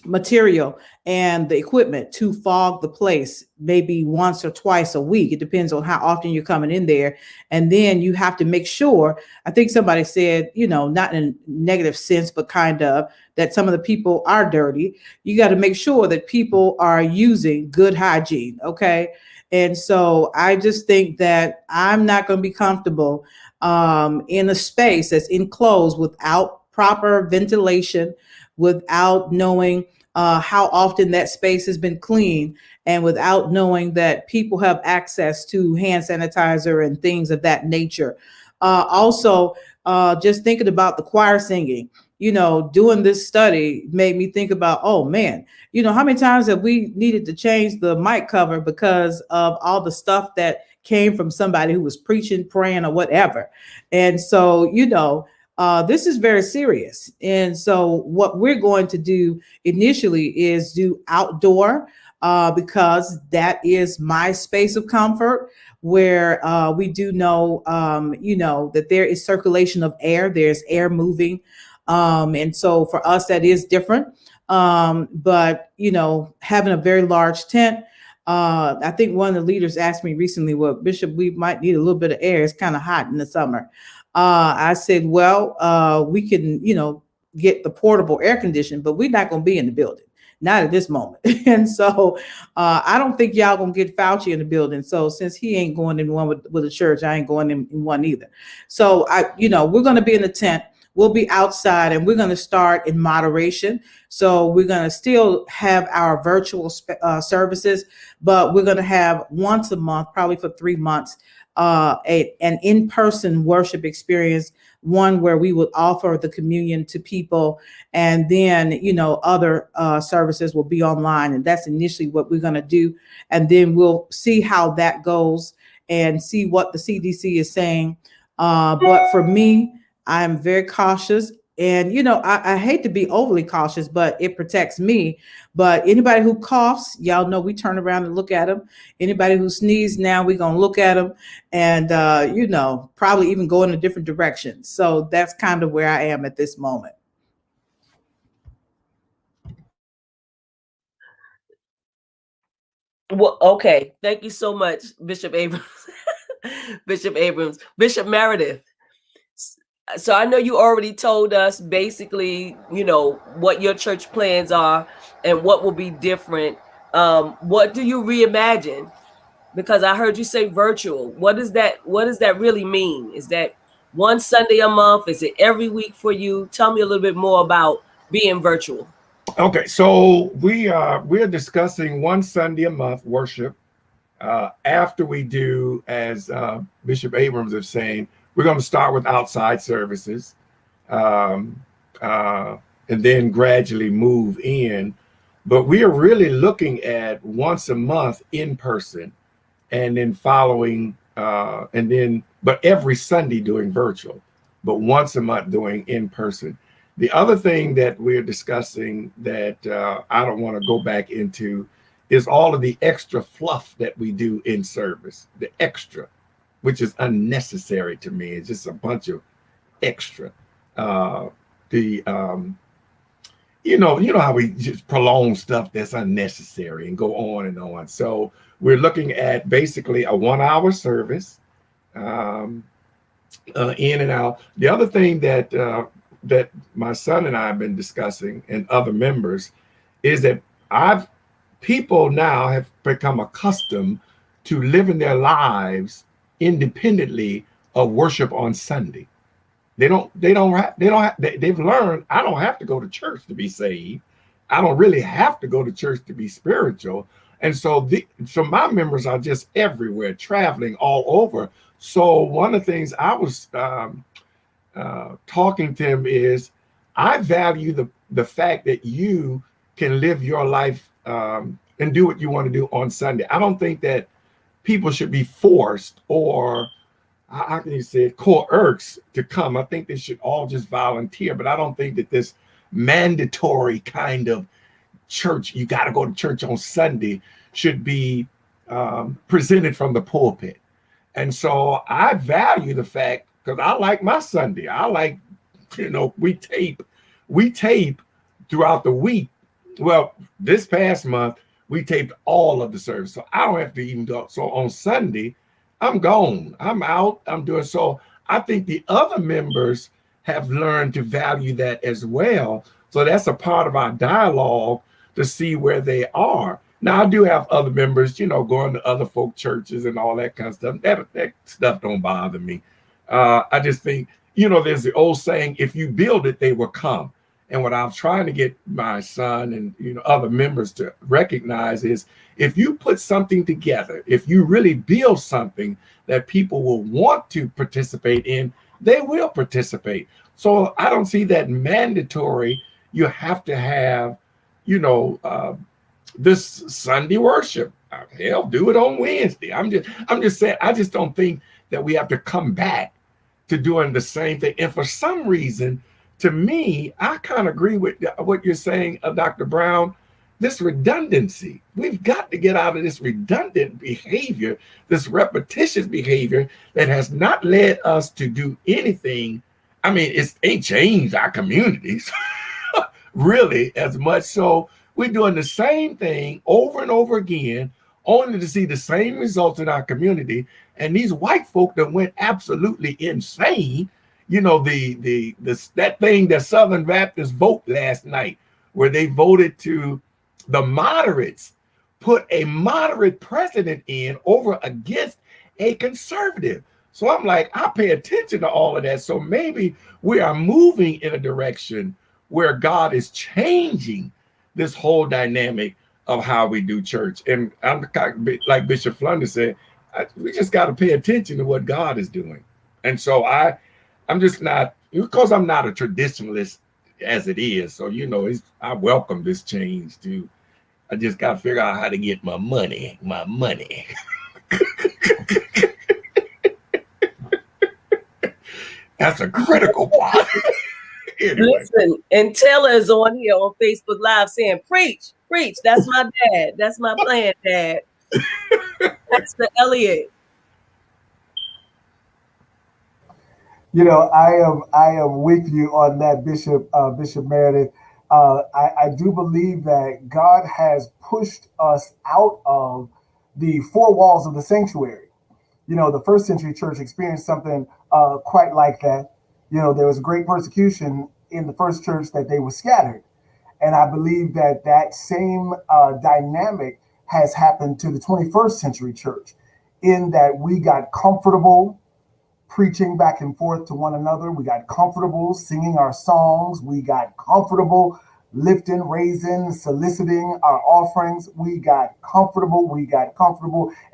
material and the equipment to fog the place maybe once or twice a week. It depends on how often you're coming in there. And then you have to make sure, I think somebody said, not in a negative sense, but kind of, that some of the people are dirty. You got to make sure that people are using good hygiene. Okay. And so I just think that I'm not going to be comfortable in a space that's enclosed without proper ventilation, without knowing how often that space has been cleaned, and without knowing that people have access to hand sanitizer and things of that nature. Also, just thinking about the choir singing, doing this study made me think about, oh man, how many times have we needed to change the mic cover because of all the stuff that came from somebody who was preaching, praying, or whatever. And so, this is very serious. And so what we're going to do initially is do outdoor, because that is my space of comfort, where we do know, that there is circulation of air, there's air moving. And so for us, that is different. But, having a very large tent, I think one of the leaders asked me recently, well, Bishop, we might need a little bit of air. It's kind of hot in the summer. I said, well, we can, get the portable air conditioning, but we're not going to be in the building. Not at this moment. And so I don't think y'all gonna get Fauci in the building. So since he ain't going in one with the church, I ain't going in one either. So we're gonna be in the tent. We'll be outside, and we're gonna start in moderation. So we're gonna still have our virtual services, but we're gonna have once a month, probably for 3 months, an in-person worship experience, one where we would offer the communion to people, and then other services will be online, and that's initially what we're going to do, and then we'll see how that goes and see what the CDC is saying. But for me, I'm very cautious. And, I hate to be overly cautious, but it protects me. But anybody who coughs, y'all know we turn around and look at them. Anybody who sneezes now, we're going to look at them and, probably even go in a different direction. So that's kind of where I am at this moment. Well, okay. Thank you so much, Bishop Abrams. Bishop Abrams. Bishop Meredith. So I know you already told us basically, what your church plans are and what will be different. What do you reimagine? Because I heard you say virtual. What does that really mean? Is that one Sunday a month? Is it every week for you? Tell me a little bit more about being virtual. Okay, so we're discussing one Sunday a month worship. After we do, as Bishop Abrams is saying, we're going to start with outside services, and then gradually move in. But we are really looking at once a month in person, and then following, but every Sunday doing virtual, but once a month doing in person. The other thing that we're discussing that I don't want to go back into is all of the extra fluff that we do in service, the extra, which is unnecessary to me. It's just a bunch of extra. You know how we just prolong stuff that's unnecessary and go on and on. So we're looking at basically a 1 hour service, in and out. The other thing that my son and I have been discussing, and other members, is that people now have become accustomed to living their lives independently of worship on Sunday. They've learned, I don't have to go to church to be saved. I don't really have to go to church to be spiritual. And so my members are just everywhere, traveling all over. So one of the things I was talking to him is, I value the fact that you can live your life and do what you want to do on Sunday. I don't think that people should be forced or, how can you say it, coerced to come. I think they should all just volunteer, but I don't think that this mandatory kind of church, you got to go to church on Sunday, should be presented from the pulpit. And so I value the fact, because I like my Sunday. I like, we tape throughout the week. Well, this past month, we taped all of the service. So I don't have to even go. So on Sunday, I'm gone. I'm out. I'm doing so. I think the other members have learned to value that as well. So that's a part of our dialogue to see where they are. Now, I do have other members, going to other folk churches and all that kind of stuff. That stuff don't bother me. I just think, there's the old saying, if you build it, they will come. And what I'm trying to get my son and other members to recognize is, if you put something together, if you really build something that people will want to participate in, they will participate. So I don't see that mandatory. You have to have, this Sunday worship. Hell, do it on Wednesday. I'm just saying, I just don't think that we have to come back to doing the same thing. And for some reason, to me, I kind of agree with what you're saying, Dr. Brown. This redundancy, we've got to get out of this redundant behavior, this repetitious behavior that has not led us to do anything. I mean, it ain't changed our communities really as much. So we're doing the same thing over and over again, only to see the same results in our community. And these white folk that went absolutely insane. That thing that Southern Baptists vote last night, where they voted to the moderates, put a moderate president in over against a conservative. So I'm like, I pay attention to all of that. So maybe we are moving in a direction where God is changing this whole dynamic of how we do church. And I'm like Bishop Flunder said, we just got to pay attention to what God is doing. And so I'm just not, because I'm not a traditionalist as it is. So, I welcome this change too. I just got to figure out how to get my money. That's a critical part. Anyway. Listen, and Taylor is on here on Facebook Live saying, preach. That's my dad. That's my playing dad. That's the Elliott. I am with you on that, Bishop Meredith. I do believe that God has pushed us out of the four walls of the sanctuary. The first century church experienced something quite like that. There was great persecution in the first church that they were scattered. And I believe that same dynamic has happened to the 21st century church, in that we got comfortable preaching back and forth to one another. We got comfortable singing our songs. We got comfortable lifting, raising, soliciting our offerings. We got comfortable.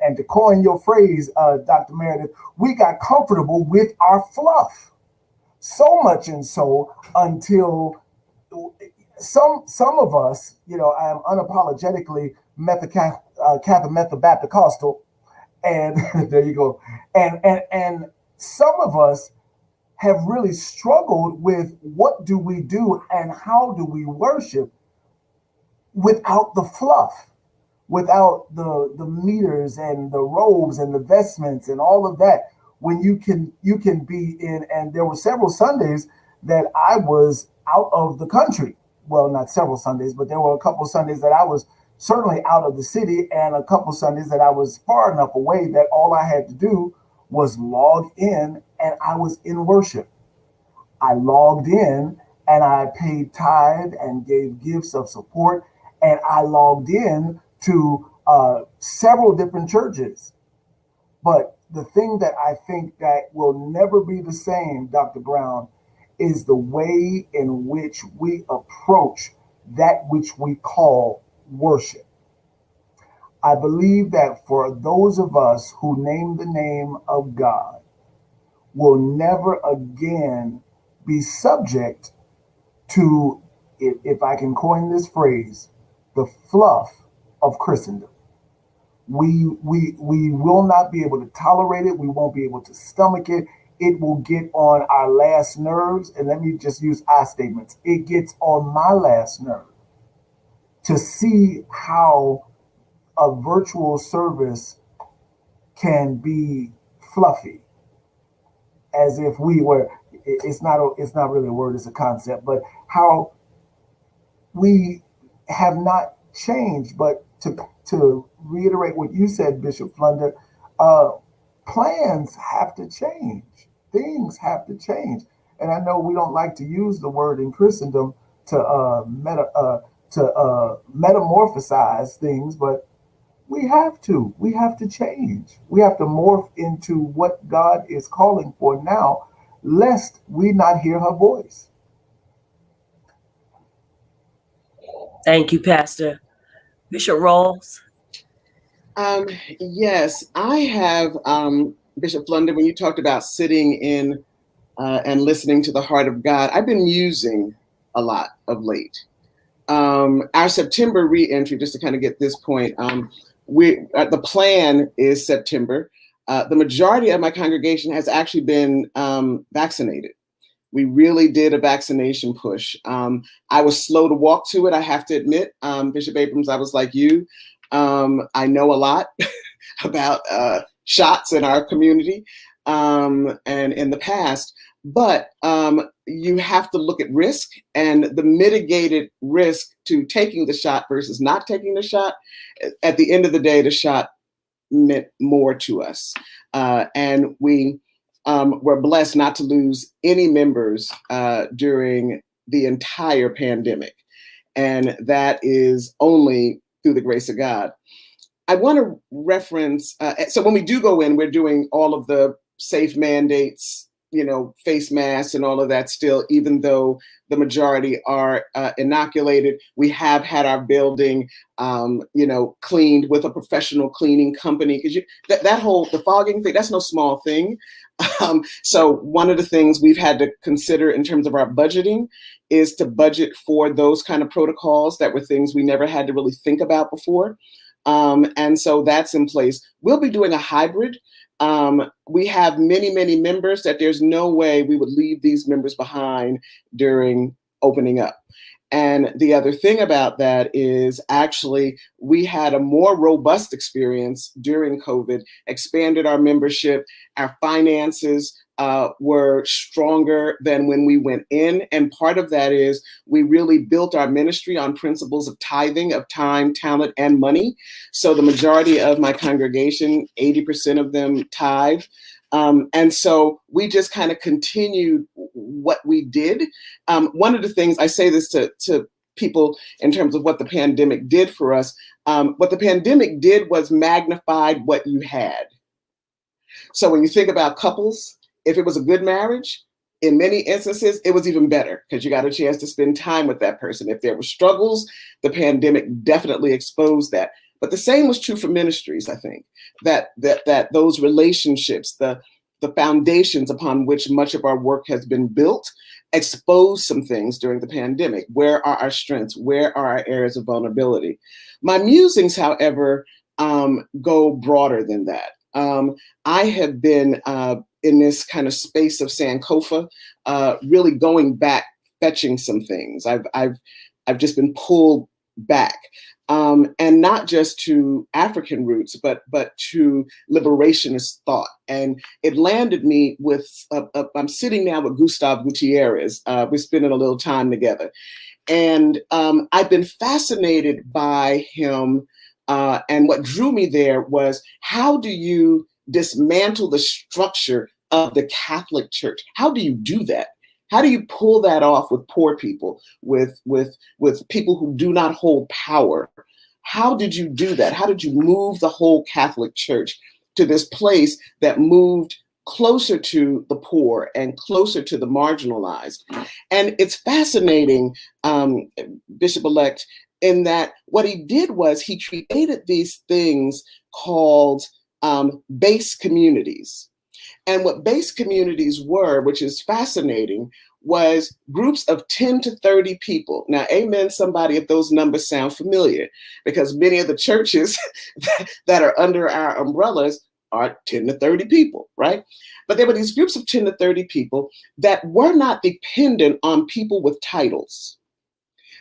And to coin your phrase, Dr. Meredith, we got comfortable with our fluff. So much and so until some of us, I am unapologetically Catholic Method Baptist-Costal, and there you go. And some of us have really struggled with, what do we do and how do we worship without the fluff, without the meters and the robes and the vestments and all of that. When you can be in, and there were several Sundays that I was out of the country. Well, not several Sundays, but there were a couple of Sundays that I was certainly out of the city, and a couple of Sundays that I was far enough away that all I had to do was log in, and I was in worship. I logged in and I paid tithe and gave gifts of support, and I logged in to several different churches. But the thing that I think that will never be the same, Dr. Brown, is the way in which we approach that which we call worship. I believe that for those of us who name the name of God will never again be subject to, if I can coin this phrase, the fluff of Christendom. We will not be able to tolerate it. We won't be able to stomach it. It will get on our last nerves. And let me just use I statements. It gets on my last nerve to see how a virtual service can be fluffy, as if we were, it's not really a word, it's a concept, but how we have not changed. But to reiterate what you said, Bishop Flunder, plans have to change. Things have to change. And I know we don't like to use the word in Christendom to metamorphosize things, but we have to change. We have to morph into what God is calling for now, lest we not hear her voice. Thank you, Pastor. Bishop Rawls. Yes, I have, Bishop Flunder, when you talked about sitting in and listening to the heart of God, I've been musing a lot of late. Our September re-entry, just to kind of get this point, the plan is September. The majority of my congregation has actually been vaccinated. We really did a vaccination push. I was slow to walk to it, I have to admit. Bishop Abrams, I was like you. I know a lot about shots in our community and in the past, but you have to look at risk and the mitigated risk to taking the shot versus not taking the shot. At the end of the day, the shot meant more to us. And we were blessed not to lose any members during the entire pandemic. And that is only through the grace of God. I want to reference, so when we do go in, we're doing all of the safe mandates, face masks and all of that still, even though the majority are inoculated. We have had our building, cleaned with a professional cleaning company. Because the fogging thing, that's no small thing. So one of the things we've had to consider in terms of our budgeting is to budget for those kind of protocols that were things we never had to really think about before. And so that's in place. We'll be doing a hybrid. We have many, many members that there's no way we would leave these members behind during opening up. And the other thing about that is actually we had a more robust experience during COVID, expanded our membership, our finances were stronger than when we went in. And part of that is we really built our ministry on principles of tithing of time, talent, and money. So the majority of my congregation, 80% of them tithe. And so we just kind of continued what we did. One of the things, I say this to people in terms of what the pandemic did for us, what the pandemic did was magnified what you had. So when you think about couples, if it was a good marriage, in many instances, it was even better because you got a chance to spend time with that person. If there were struggles, the pandemic definitely exposed that. But the same was true for ministries, I think, that those relationships, the foundations upon which much of our work has been built, exposed some things during the pandemic. Where are our strengths? Where are our areas of vulnerability? My musings, however, go broader than that. I have been in this kind of space of Sankofa, really going back, fetching some things. I've just been pulled back. And not just to African roots, but to liberationist thought. And it landed me with, I'm sitting now with Gustave Gutierrez. We're spending a little time together. And I've been fascinated by him. And what drew me there was, how do you dismantle the structure of the Catholic Church? How do you do that? How do you pull that off with poor people, with people who do not hold power? How did you do that? How did you move the whole Catholic Church to this place that moved closer to the poor and closer to the marginalized? And it's fascinating, Bishop-elect, in that what he did was he created these things called base communities. And what base communities were, which is fascinating, was groups of 10 to 30 people. Now, amen, somebody, if those numbers sound familiar, because many of the churches that are under our umbrellas are 10 to 30 people, right? But there were these groups of 10 to 30 people that were not dependent on people with titles.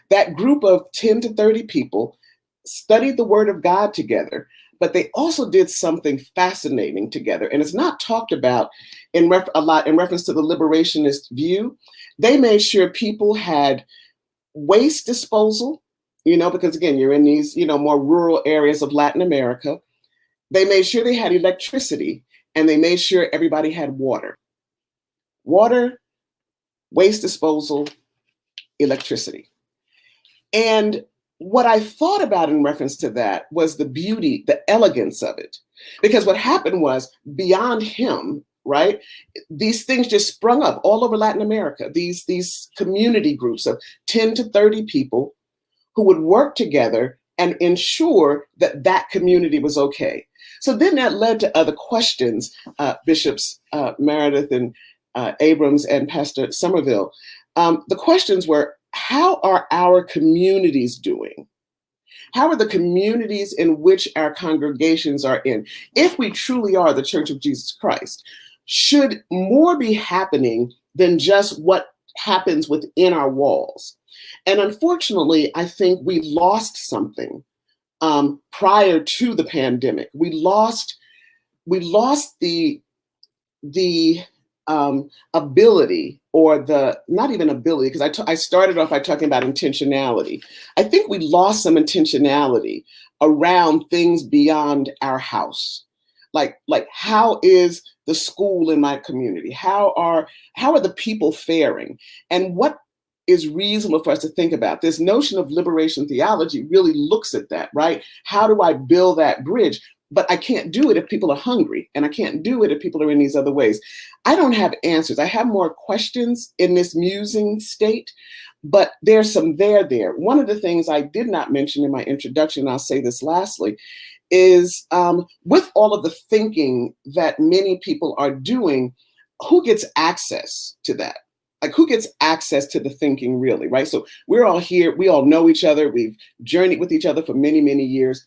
That group of 10 to 30 people studied the Word of God together, but they also did something fascinating together. And it's not talked about a lot in reference to the liberationist view. They made sure people had waste disposal, because again, you're in these, more rural areas of Latin America. They made sure they had electricity, and they made sure everybody had water. Water, waste disposal, electricity. And what I thought about in reference to that was the beauty, the elegance of it. Because what happened was, beyond him, right, these things just sprung up all over Latin America, these community groups of 10 to 30 people who would work together and ensure that that community was okay. So then that led to other questions, Bishops Meredith and Abrams and Pastor Sommerville. The questions were, how are our communities doing? How are the communities in which our congregations are in? If we truly are the Church of Jesus Christ, should more be happening than just what happens within our walls? And unfortunately, I think we lost something prior to the pandemic. We lost the ability, or the, not even ability, because I started off by talking about intentionality. I think we lost some intentionality around things beyond our house. Like how is the school in my community? How are the people faring? And what is reasonable for us to think about? This notion of liberation theology really looks at that, right? How do I build that bridge? But I can't do it if people are hungry, and I can't do it if people are in these other ways. I don't have answers. I have more questions in this musing state, but there's some there. One of the things I did not mention in my introduction, and I'll say this lastly, is with all of the thinking that many people are doing, who gets access to that? Like, who gets access to the thinking, really, right? So we're all here. We all know each other. We've journeyed with each other for many, many years.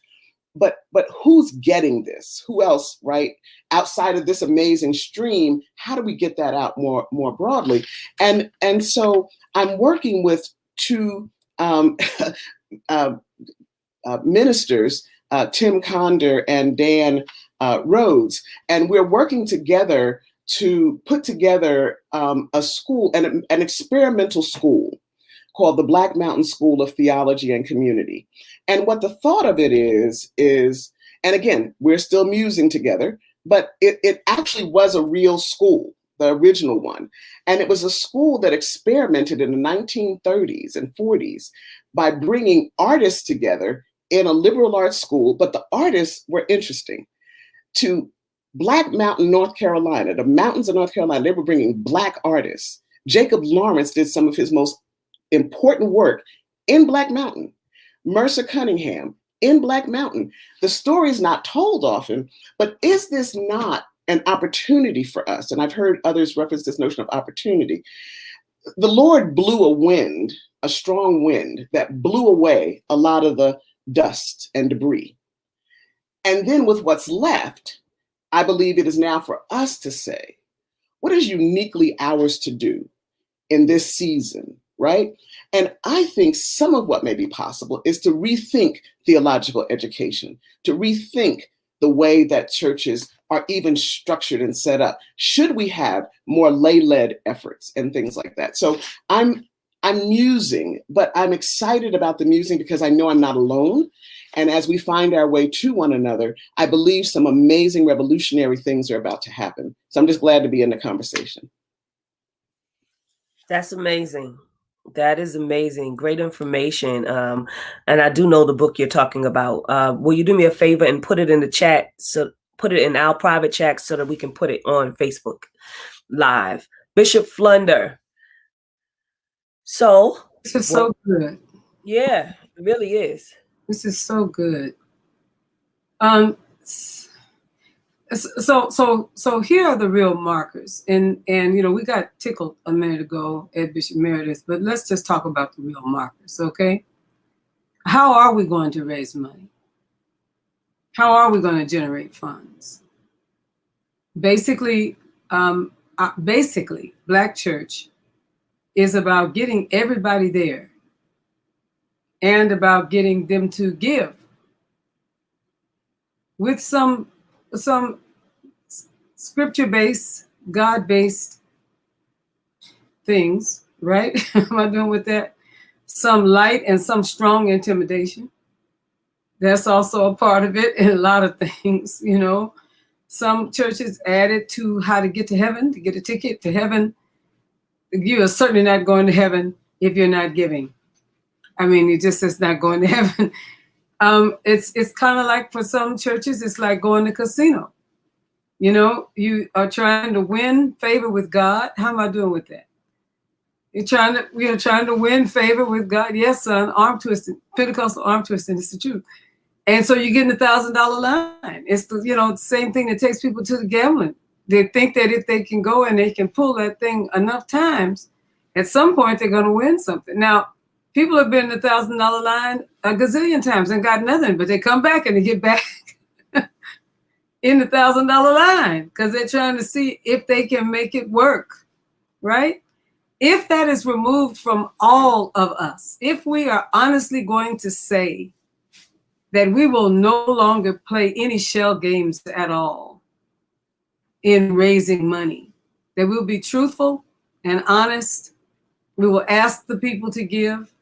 But who's getting this? Who else, right? Outside of this amazing stream, how do we get that out more broadly? And so I'm working with two ministers, Tim Conder and Dan Rhodes, and we're working together to put together a school, an experimental school called the Black Mountain School of Theology and Community. And what the thought of it is, and again, we're still musing together, but it actually was a real school, the original one. And it was a school that experimented in the 1930s and 40s by bringing artists together in a liberal arts school, but the artists were interesting. To Black Mountain, North Carolina, the mountains of North Carolina, they were bringing Black artists. Jacob Lawrence did some of his most important work in Black Mountain. Mercer Cunningham in Black Mountain. The story is not told often, but is this not an opportunity for us? And I've heard others reference this notion of opportunity. The Lord blew a wind, a strong wind that blew away a lot of the dust and debris. And then with what's left, I believe it is now for us to say, what is uniquely ours to do in this season, right? And I think some of what may be possible is to rethink theological education, to rethink the way that churches are even structured and set up. Should we have more lay-led efforts and things like that? So I'm musing, but I'm excited about the musing because I know I'm not alone. And as we find our way to one another, I believe some amazing revolutionary things are about to happen. So I'm just glad to be in the conversation. That's amazing. That is amazing. Great information. And I do know the book you're talking about. Will you do me a favor and put it in the chat? So put it in our private chat so that we can put it on Facebook Live. Bishop Flunder. So this is so good. Yeah, it really is. This is so good. So here are the real markers, and you know, we got tickled a minute ago at Bishop Meredith, but let's just talk about the real markers, okay? How are we going to raise money? How are we going to generate funds? Basically, Black church is about getting everybody there and about getting them to give with some scripture-based, God-based things, right? Am I doing with that? Some light and some strong intimidation. That's also a part of it, and a lot of things, you know. Some churches added to how to get to heaven, to get a ticket to heaven. You are certainly not going to heaven if you're not giving. I mean, it just is not going to heaven. It's kind of like, for some churches, it's like going to casino. You know, you are trying to win favor with God. How am I doing with that? We're trying to win favor with God. Yes, son, arm twisting, Pentecostal arm twisting. It's the truth. And so you get in the $1,000 line. It's the same thing that takes people to the gambling. They think that if they can go and they can pull that thing enough times, at some point they're going to win something. Now, people have been in the $1,000 line a gazillion times and got nothing, but they come back and they get back in the $1,000 line because they're trying to see if they can make it work, right? If that is removed from all of us, if we are honestly going to say that we will no longer play any shell games at all in raising money, that we'll be truthful and honest, we will ask the people to give,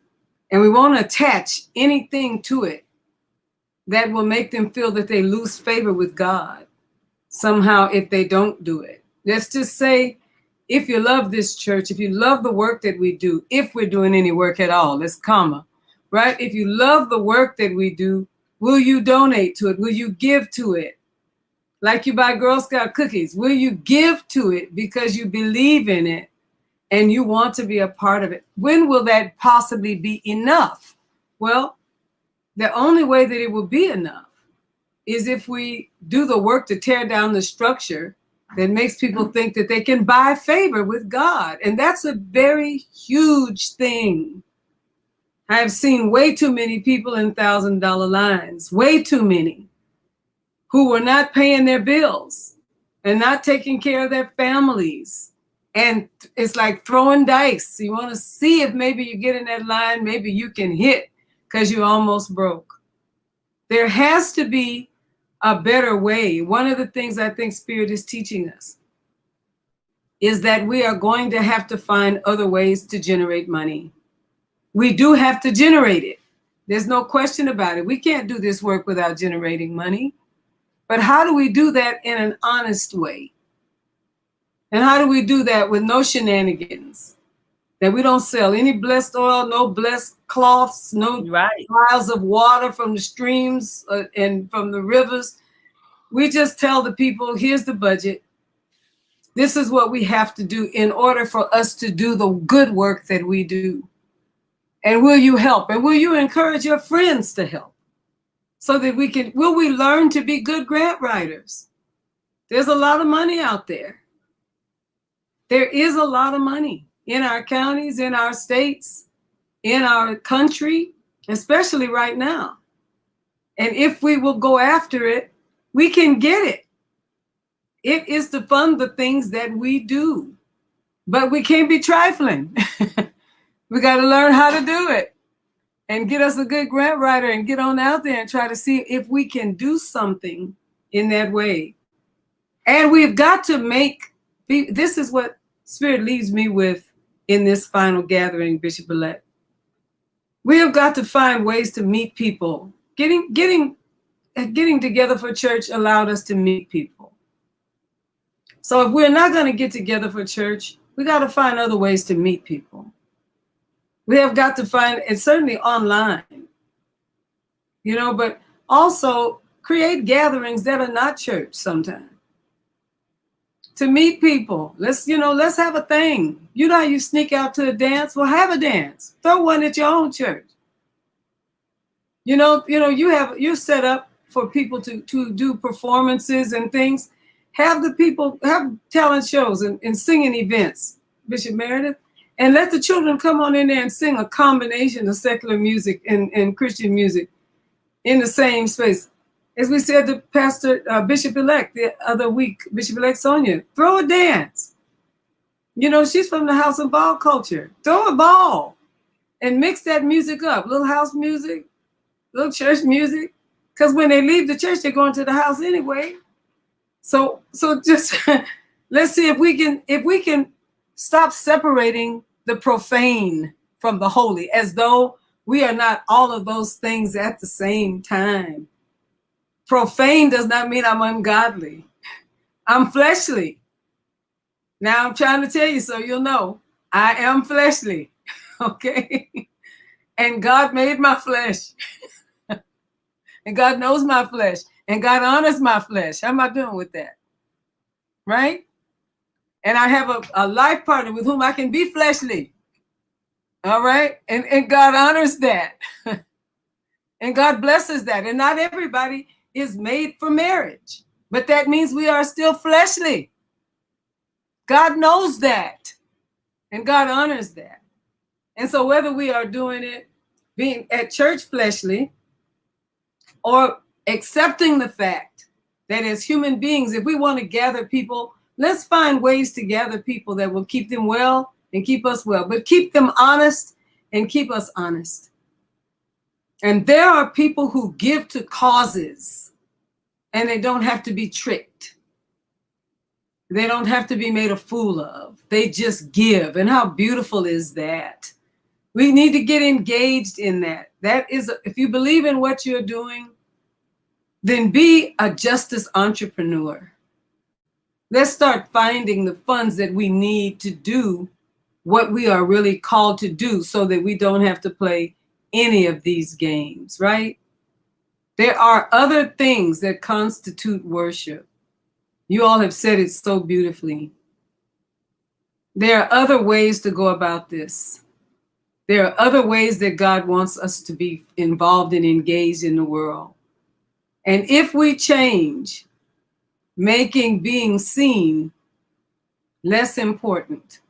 and we won't attach anything to it that will make them feel that they lose favor with God somehow if they don't do it. Let's just say, if you love this church, if you love the work that we do, if we're doing any work at all, let's comma, right? If you love the work that we do, will you donate to it? Will you give to it? Like you buy Girl Scout cookies, will you give to it because you believe in it and you want to be a part of it? When will that possibly be enough? Well, the only way that it will be enough is if we do the work to tear down the structure that makes people think that they can buy favor with God. And that's a very huge thing. I have seen way too many people in $1,000 lines, way too many, who were not paying their bills and not taking care of their families. And it's like throwing dice. You want to see if maybe you get in that line, maybe you can hit because you almost broke. There has to be a better way. One of the things I think Spirit is teaching us is that we are going to have to find other ways to generate money. We do have to generate it. There's no question about it. We can't do this work without generating money. But how do we do that in an honest way? And how do we do that with no shenanigans? That we don't sell any blessed oil, no blessed cloths, no vials of water from the streams and from the rivers. We just tell the people, here's the budget. This is what we have to do in order for us to do the good work that we do. And will you help? And will you encourage your friends to help? So that will we learn to be good grant writers? There's a lot of money out there. There is a lot of money in our counties, in our states, in our country, especially right now. And if we will go after it, we can get it. It is to fund the things that we do. But we can't be trifling. We got to learn how to do it and get us a good grant writer and get on out there and try to see if we can do something in that way. And we've got to this is what Spirit leaves me with in this final gathering, Bishop Elect. We have got to find ways to meet people. Getting together for church allowed us to meet people. So if we're not going to get together for church, we got to find other ways to meet people. We have got to find, and certainly online, but also create gatherings that are not church sometimes. To meet people, let's have a thing. You know how you sneak out to a dance? Well, have a dance. Throw one at your own church. You're set up for people to do performances and things. Have talent shows and singing events, Bishop Meredith. And let the children come on in there and sing a combination of secular music and Christian music in the same space. As we said to Pastor Bishop-elect the other week, Bishop-elect Sonia, throw a dance. She's from the house and ball culture. Throw a ball and mix that music up. Little house music, little church music. Because when they leave the church, they're going to the house anyway. So just let's see if we can stop separating the profane from the holy, as though we are not all of those things at the same time. Profane does not mean I'm ungodly. I'm fleshly. Now I'm trying to tell you so you'll know. I am fleshly, okay? And God made my flesh. And God knows my flesh. And God honors my flesh. How am I doing with that? Right? And I have a life partner with whom I can be fleshly. All right. And God honors that. And God blesses that. And not everybody is made for marriage, but that means we are still fleshly. God knows that. And God honors that. And so whether we are doing it, being at church fleshly, or accepting the fact that as human beings, if we want to gather people, let's find ways to gather people that will keep them well and keep us well, but keep them honest and keep us honest. And there are people who give to causes, and they don't have to be tricked. They don't have to be made a fool of. They just give. And how beautiful is that? We need to get engaged in that. That is, if you believe in what you're doing, then be a justice entrepreneur. Let's start finding the funds that we need to do what we are really called to do so that we don't have to play any of these games, right? There are other things that constitute worship. You all have said it so beautifully. There are other ways to go about this. There are other ways that God wants us to be involved and engaged in the world. And if we change, making being seen less important,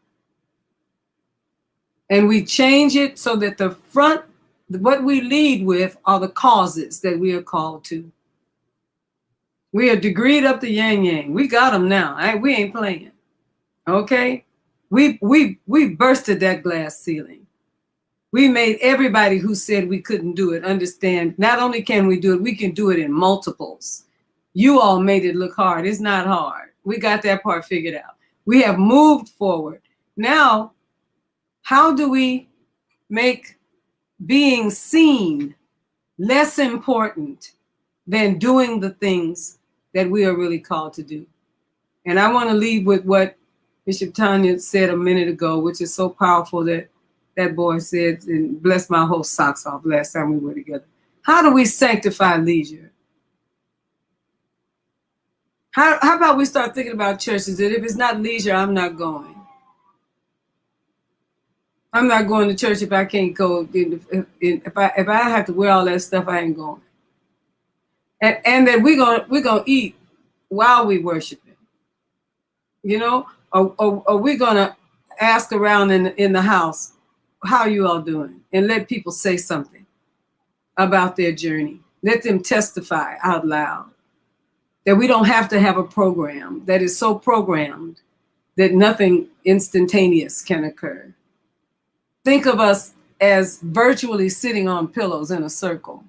and we change it so that the front, what we lead with are the causes that we are called to. We are degreed up the yang yang. We got them now. We ain't playing. Okay? We bursted that glass ceiling. We made everybody who said we couldn't do it understand not only can we do it, we can do it in multiples. You all made it look hard. It's not hard. We got that part figured out. We have moved forward. Now, how do we make being seen less important than doing the things that we are really called to do? And I want to leave with what Bishop Tonyia said a minute ago, which is so powerful that that boy said, and blessed my whole socks off last time we were together. How do we sanctify leisure? How about we start thinking about churches that if it's not leisure, I'm not going. I'm not going to church if I can't go. If I have to wear all that stuff, I ain't going. And that we're gonna eat while we worshiping. You know, or we're gonna ask around in the house, how are you all doing? And let people say something about their journey. Let them testify out loud. That we don't have to have a program that is so programmed that nothing instantaneous can occur. Think of us as virtually sitting on pillows in a circle,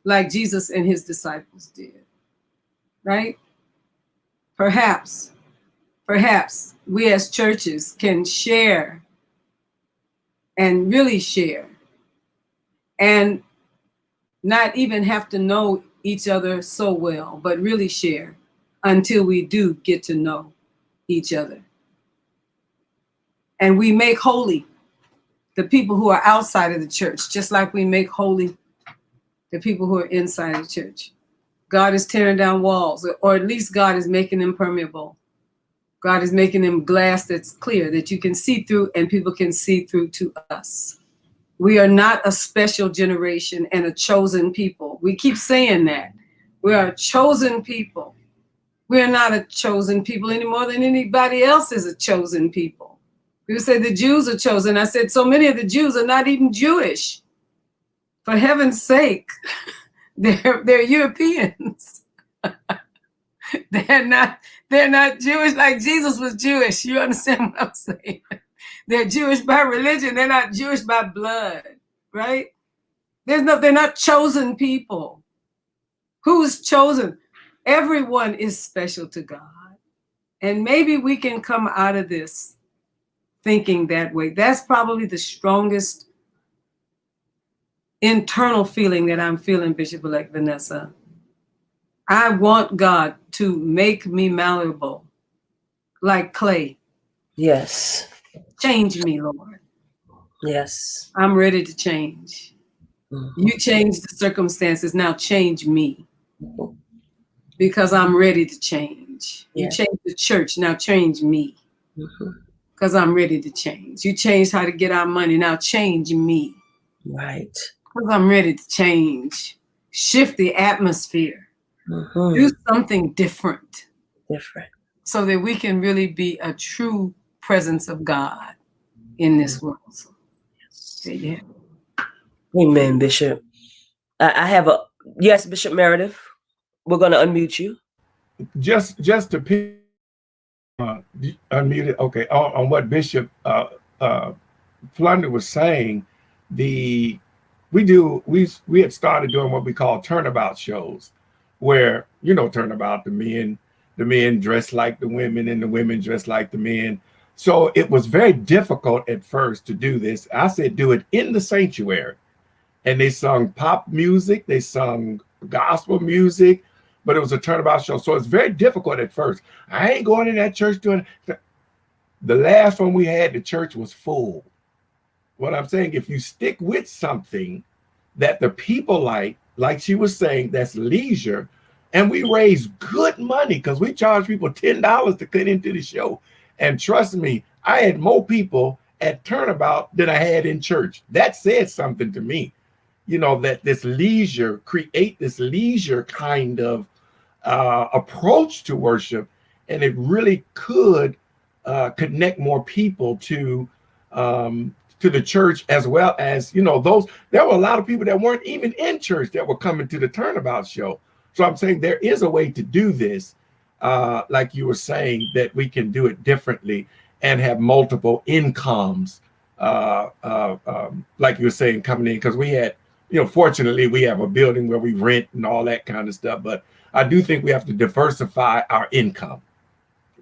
like Jesus and his disciples did, right? Perhaps we as churches can share and really share and not even have to know each other so well, but really share until we do get to know each other. And we make holy the people who are outside of the church, just like we make holy the people who are inside the church. God is tearing down walls, or at least God is making them permeable. God is making them glass that's clear, that you can see through and people can see through to us. We are not a special generation and a chosen people. We keep saying that. We are a chosen people. We are not a chosen people any more than anybody else is a chosen people. People say the Jews are chosen. I said, so many of the Jews are not even Jewish. For heaven's sake, they're Europeans. They're not Jewish like Jesus was Jewish. You understand what I'm saying? They're Jewish by religion. They're not Jewish by blood, right? They're not chosen people. Who's chosen? Everyone is special to God. And maybe we can come out of this thinking that way. That's probably the strongest internal feeling that I'm feeling, Bishop-elect Vanessa. I want God to make me malleable like clay. Yes. Change me, Lord. Yes. I'm ready to change. Mm-hmm. You change the circumstances, now change me. Because I'm ready to change. You change the church, now change me. Mm-hmm. because I'm ready to change. You changed how to get our money. Now change me. Right. Because I'm ready to change. Shift the atmosphere. Mm-hmm. Do something different. Different. So that we can really be a true presence of God in this world. So, yeah. Amen, Bishop. I have a yes, Bishop Meredith. We're going to unmute you. Just to pick unmuted. Okay, on what Bishop Flunder was saying, we had started doing what we call turnabout shows, where turnabout, the men dress like the women and the women dress like the men. So it was very difficult at first to do this. I said, do it in the sanctuary. And they sung pop music, they sung gospel music, but it was a turnabout show. So it's very difficult at first. I ain't going in that church doing it. The last one we had, the church was full. What I'm saying, if you stick with something that the people like she was saying, that's leisure, and we raise good money because we charge people $10 to get into the show. And trust me, I had more people at Turnabout than I had in church. That said something to me. That this leisure, create this leisure kind of approach to worship, and it really could connect more people to the church, as well as there were a lot of people that weren't even in church that were coming to the Turnabout show. So I'm saying there is a way to do this, like you were saying, that we can do it differently and have multiple incomes, like you were saying, coming in, because we had. Fortunately, we have a building where we rent and all that kind of stuff. But I do think we have to diversify our income,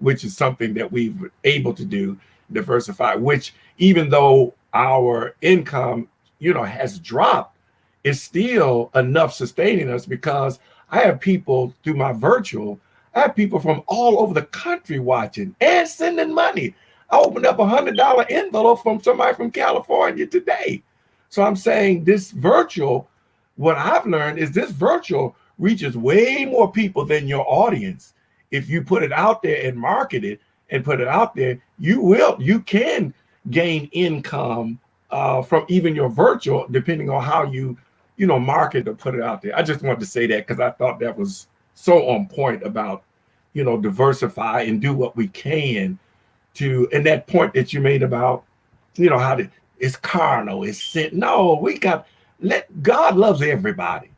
which is something that we've able to do, diversify, which even though our income, has dropped, is still enough sustaining us, because I have people through my virtual, I have people from all over the country watching and sending money. I opened up $100 envelope from somebody from California today. So I'm saying this virtual, what I've learned is this virtual reaches way more people than your audience. If you put it out there and market it and put it out there, you can gain income from even your virtual, depending on how you market or put it out there. I just wanted to say that because I thought that was so on point about, diversify and do what we can to, and that point that you made about, how to, it's carnal, it's sin. No, God loves everybody.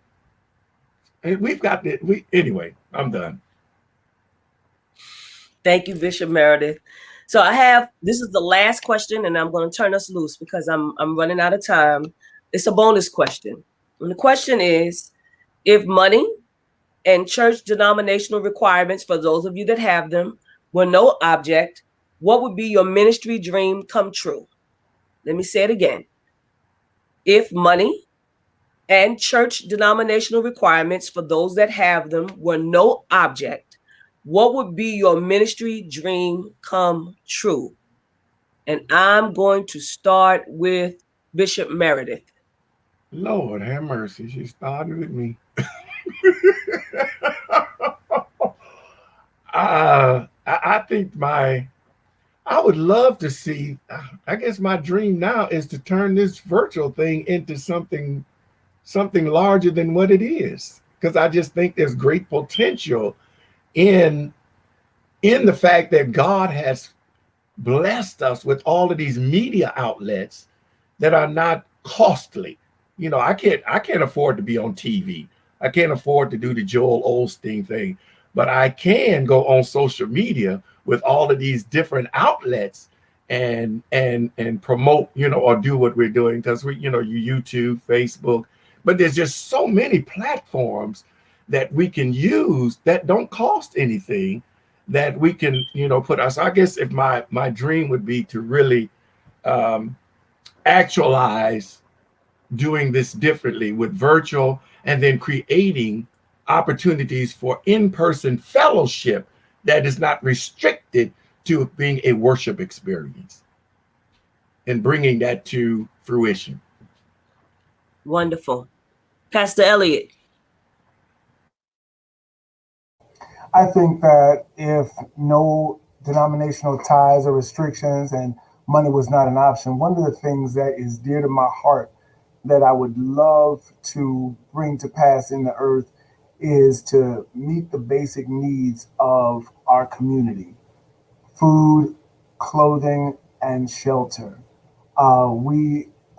And we've got that. Anyway, I'm done. Thank you, Bishop Meredith. So this is the last question, and I'm going to turn us loose because I'm running out of time. It's a bonus question. And the question is, if money and church denominational requirements, for those of you that have them, were no object, what would be your ministry dream come true? Let me say it again. If money and church denominational requirements, for those that have them, were no object, what would be your ministry dream come true? And I'm going to start with Bishop Meredith. Lord have mercy. She started with me. I think I would love to see, I guess my dream now is to turn this virtual thing into something larger than what it is. Because I just think there's great potential in the fact that God has blessed us with all of these media outlets that are not costly. I can't afford to be on TV. I can't afford to do the Joel Osteen thing, but I can go on social media with all of these different outlets and promote, or do what we're doing, because you YouTube, Facebook, but there's just so many platforms that we can use that don't cost anything, that we can, put us. I guess if my dream would be to really actualize doing this differently with virtual, and then creating opportunities for in-person fellowship that is not restricted to being a worship experience, and bringing that to fruition. Wonderful. Pastor Elliott. I think that if no denominational ties or restrictions and money was not an option, one of the things that is dear to my heart that I would love to bring to pass in the earth is to meet the basic needs of our community: food, clothing, and shelter.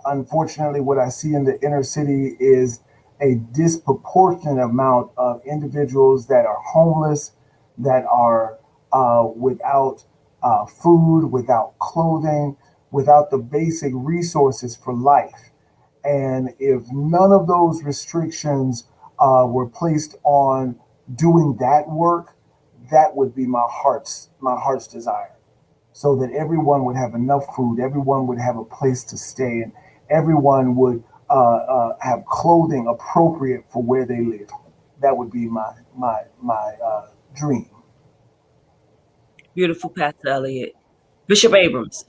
Unfortunately, what I see in the inner city is a disproportionate amount of individuals that are homeless, that are without food, without clothing, without the basic resources for life. And if none of those restrictions were placed on doing that work, that would be my heart's desire, so that everyone would have enough food, everyone would have a place to stay, and everyone would have clothing appropriate for where they live. That would be my dream. Beautiful, Pastor Elliott. Bishop Abrams.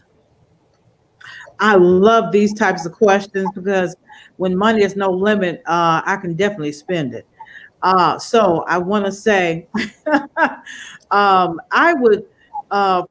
I love these types of questions because when money is no limit, I can definitely spend it. So I want to say, I would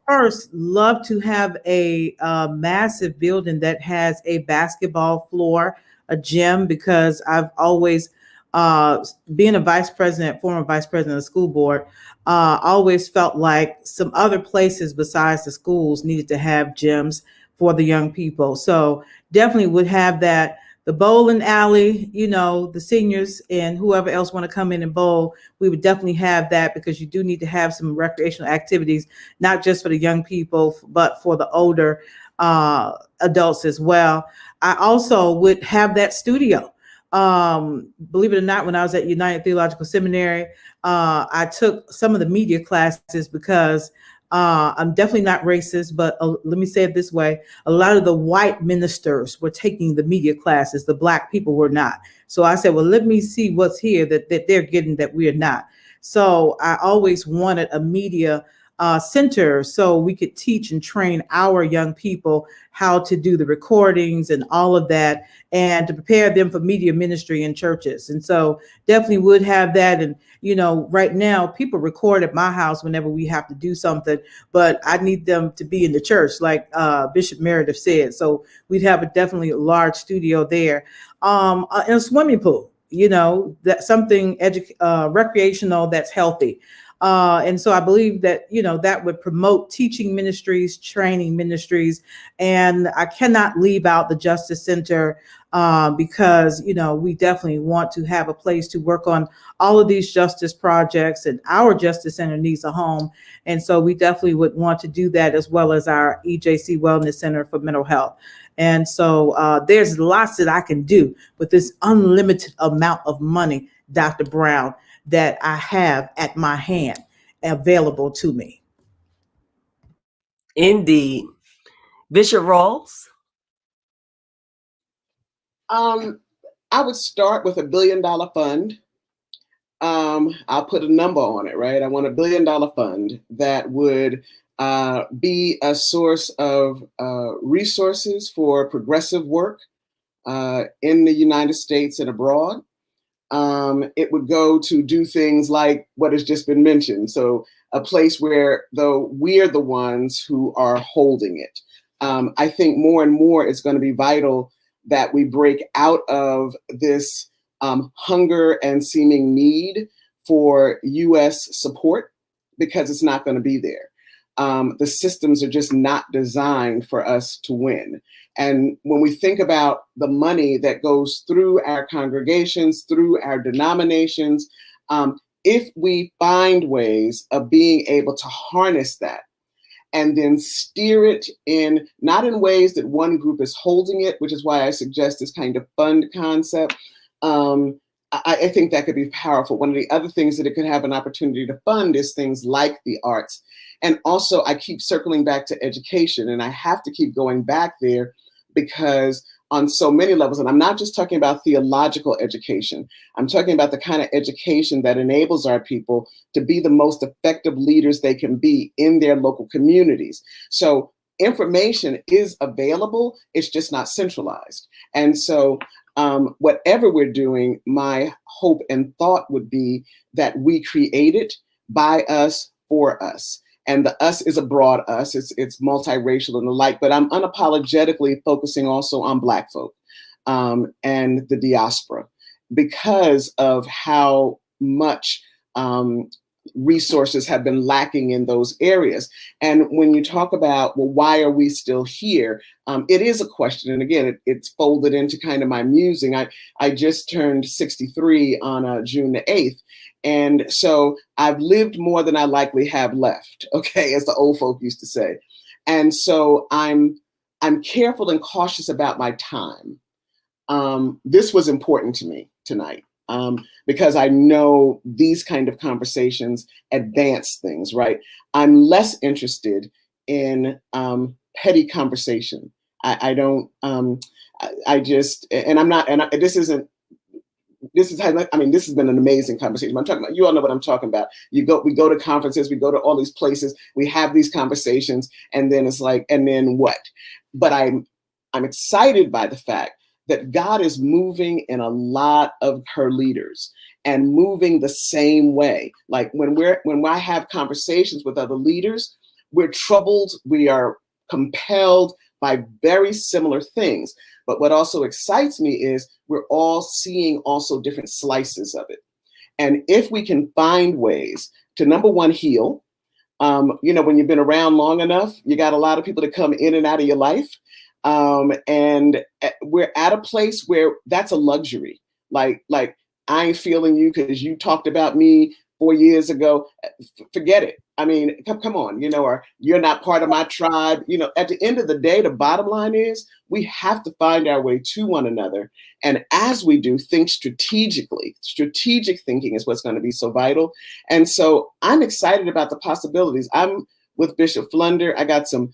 first love to have a massive building that has a basketball floor, a gym, because I've always, being a former vice president of the school board, always felt like some other places besides the schools needed to have gyms for the young people. So definitely would have that. The bowling alley, the seniors and whoever else want to come in and bowl, we would definitely have that, because you do need to have some recreational activities, not just for the young people, but for the older adults as well. I also would have that studio. Believe it or not, when I was at United Theological Seminary, I took some of the media classes because I'm definitely not racist, but let me say it this way. A lot of the white ministers were taking the media classes. The Black people were not. So I said, well, let me see what's here that they're getting that we're not. So I always wanted a media center so we could teach and train our young people how to do the recordings and all of that, and to prepare them for media ministry in churches. And so definitely would have that. And, right now people record at my house whenever we have to do something, but I need them to be in the church, like Bishop Meredith said. So we'd have definitely a large studio there, and a swimming pool, that's something recreational that's healthy. And so I believe that, that would promote teaching ministries, training ministries. And I cannot leave out the Justice Center because, we definitely want to have a place to work on all of these justice projects, and our Justice Center needs a home. And so we definitely would want to do that, as well as our EJC Wellness Center for mental health. And so there's lots that I can do with this unlimited amount of money, Dr. Brown, that I have at my hand available to me. Indeed. Bishop Rawls. I would start with $1 billion fund. I'll put a number on it, right? I want $1 billion fund that would be a source of resources for progressive work in the United States and abroad. It would go to do things like what has just been mentioned. So a place where, though, we're the ones who are holding it. I think more and more it's going to be vital that we break out of this hunger and seeming need for U.S. support, because it's not going to be there. The systems are just not designed for us to win. And when we think about the money that goes through our congregations, through our denominations, if we find ways of being able to harness that and then steer it in, not in ways that one group is holding it, which is why I suggest this kind of fund concept, I think that could be powerful. One of the other things that it could have an opportunity to fund is things like the arts. And also, I keep circling back to education, and I have to keep going back there, because on so many levels, and I'm not just talking about theological education, I'm talking about the kind of education that enables our people to be the most effective leaders they can be in their local communities. So information is available, it's just not centralized. And so whatever we're doing, my hope and thought would be that we create it by us, for us. And the us is a broad us. It's multiracial and the like, but I'm unapologetically focusing also on Black folk and the diaspora because of how much resources have been lacking in those areas. And when you talk about, well, why are we still here? It is a question. And again, it's folded into kind of my musing. I just turned 63 on June the 8th. And so I've lived more than I likely have left, okay, as the old folk used to say. And so I'm careful and cautious about my time. This was important to me tonight. Because I know these kind of conversations advance things, right? I'm less interested in petty conversation. I don't, I just, and I'm not, and this has been an amazing conversation. I'm talking about, you all know what I'm talking about. We go to conferences, we go to all these places, we have these conversations, and then it's like, and then what? But I'm excited by the fact that God is moving in a lot of her leaders and moving the same way. Like when I have conversations with other leaders, we're troubled, we are compelled by very similar things. But what also excites me is we're all seeing also different slices of it. And if we can find ways to, number one, heal, when you've been around long enough, you got a lot of people that come in and out of your life. And we're at a place where that's a luxury. Like I ain't feeling you because you talked about me 4 years ago. Forget it. I mean, come on, or you're not part of my tribe. At the end of the day, the bottom line is we have to find our way to one another. And as we do, think strategically. Strategic thinking is what's going to be so vital. And so I'm excited about the possibilities. I'm with Bishop Flunder. I got some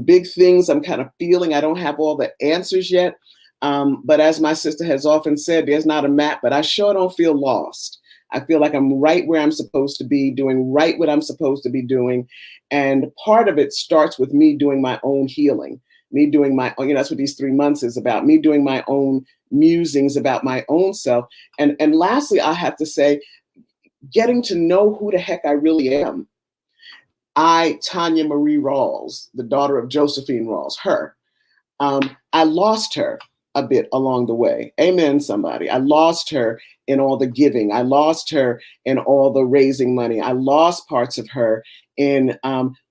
big things I'm kind of feeling. I don't have all the answers yet. But as my sister has often said, there's not a map, but I sure don't feel lost. I feel like I'm right where I'm supposed to be, doing right what I'm supposed to be doing. And part of it starts with me doing my own healing, me doing my own, that's what these 3 months is about, me doing my own musings about my own self. And lastly, I have to say, getting to know who the heck I really am. Tonyia Marie Rawls, the daughter of Josephine Rawls, I lost her a bit along the way. Amen, somebody. I lost her in all the giving. I lost her in all the raising money. I lost parts of her in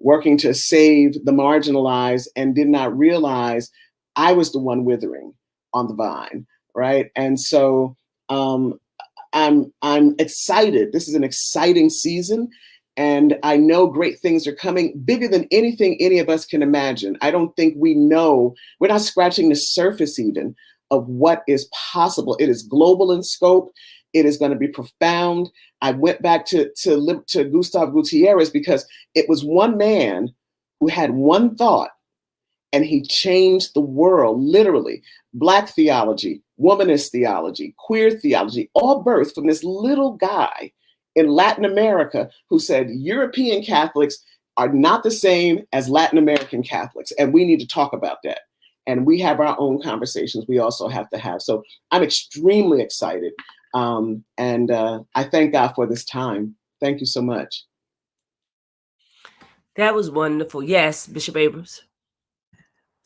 working to save the marginalized and did not realize I was the one withering on the vine, right? And so I'm excited. This is an exciting season. And I know great things are coming, bigger than anything any of us can imagine. I don't think we know, we're not scratching the surface even of what is possible. It is global in scope. It is going to be profound. I went back to Gustave Gutierrez because it was one man who had one thought and he changed the world, literally. Black theology, womanist theology, queer theology, all birthed from this little guy in Latin America who said European Catholics are not the same as Latin American Catholics. And we need to talk about that. And we have our own conversations we also have to have. So I'm extremely excited. And I thank God for this time. Thank you so much. That was wonderful. Yes, Bishop Abrams.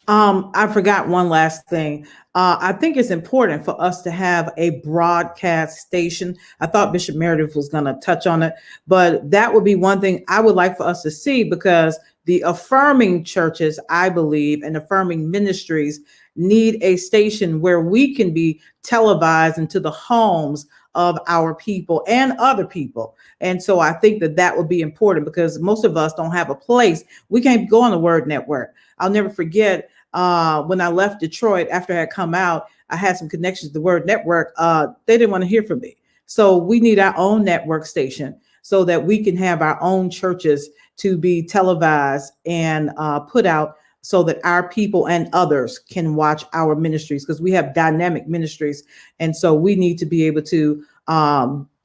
I forgot one last thing. I think it's important for us to have a broadcast station. I thought Bishop Meredith was going to touch on it, but that would be one thing I would like for us to see, because the affirming churches, I believe, and affirming ministries need a station where we can be televised into the homes of our people and other people. And so I think that would be important, because most of us don't have a place. We can't go on the Word Network. I'll never forget when I left Detroit after I had come out, I had some connections to the Word Network. They didn't want to hear from me. So we need our own network station so that we can have our own churches to be televised and put out so that our people and others can watch our ministries, because we have dynamic ministries. And so we need to be able to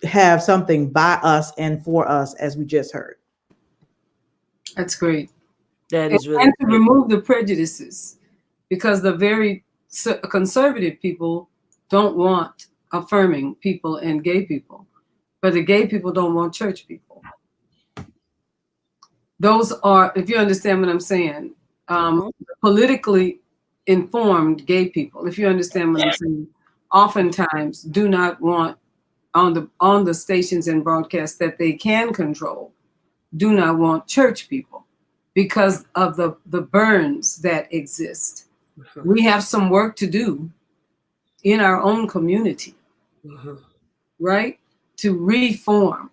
have something by us and for us, as we just heard. That's great. That is really and to great. remove the prejudices, because the very conservative people don't want affirming people and gay people, but the gay people don't want church people. Those are, if you understand what I'm saying, politically informed gay people, if you understand what I'm saying, oftentimes do not want on the stations and broadcasts that they can control, do not want church people because of the burns that exist. We have some work to do in our own community, right? To reform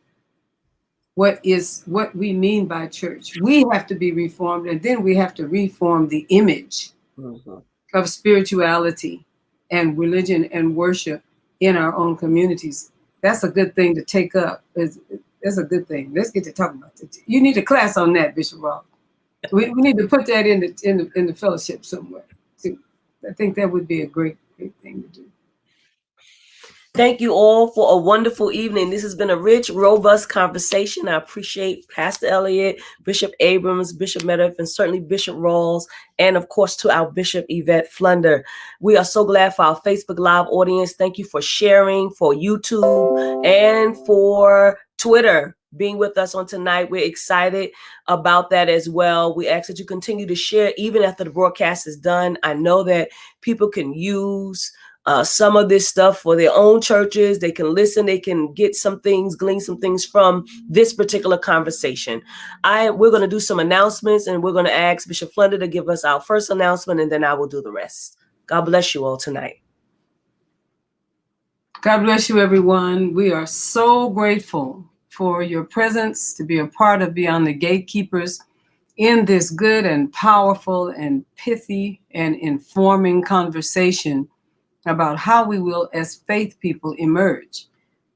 what we mean by church. We have to be reformed, and then we have to reform the image of spirituality and religion and worship in our own communities. That's a good thing to take up. That's a good thing. Let's get to talking about it. You need a class on that, Bishop Rawls. We need to put that in the fellowship somewhere too. I think that would be a great thing to do. Thank you all for a wonderful evening. This has been a rich, robust conversation. I appreciate Pastor Elliott, Bishop Abrams, Bishop Meredith, and certainly Bishop Rawls, and of course to our Bishop Yvette Flunder. We are so glad for our Facebook Live audience. Thank you for sharing, for YouTube, and for Twitter being with us on tonight. We're excited about that as well. We ask that you continue to share even after the broadcast is done. I know that people can use some of this stuff for their own churches. They can listen, they can get some things, glean some things from this particular conversation. We're going to do some announcements, and we're going to ask Bishop Flunder to give us our first announcement, and then I will do the rest. God bless you all tonight. God bless you, everyone. We are so grateful for your presence, to be a part of Beyond the Gatekeepers in this good and powerful and pithy and informing conversation about how we will, as faith people, emerge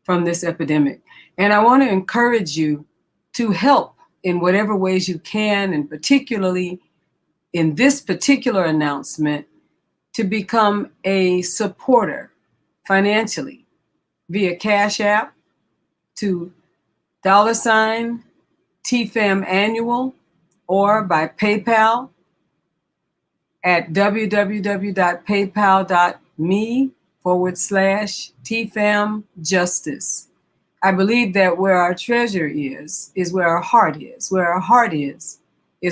from this epidemic. And I want to encourage you to help in whatever ways you can, and particularly in this particular announcement, to become a supporter financially via Cash App to $TFAM annual, or by PayPal at www.paypal.me/TFAM Justice. I believe that where our treasure is where our heart is. Where our heart is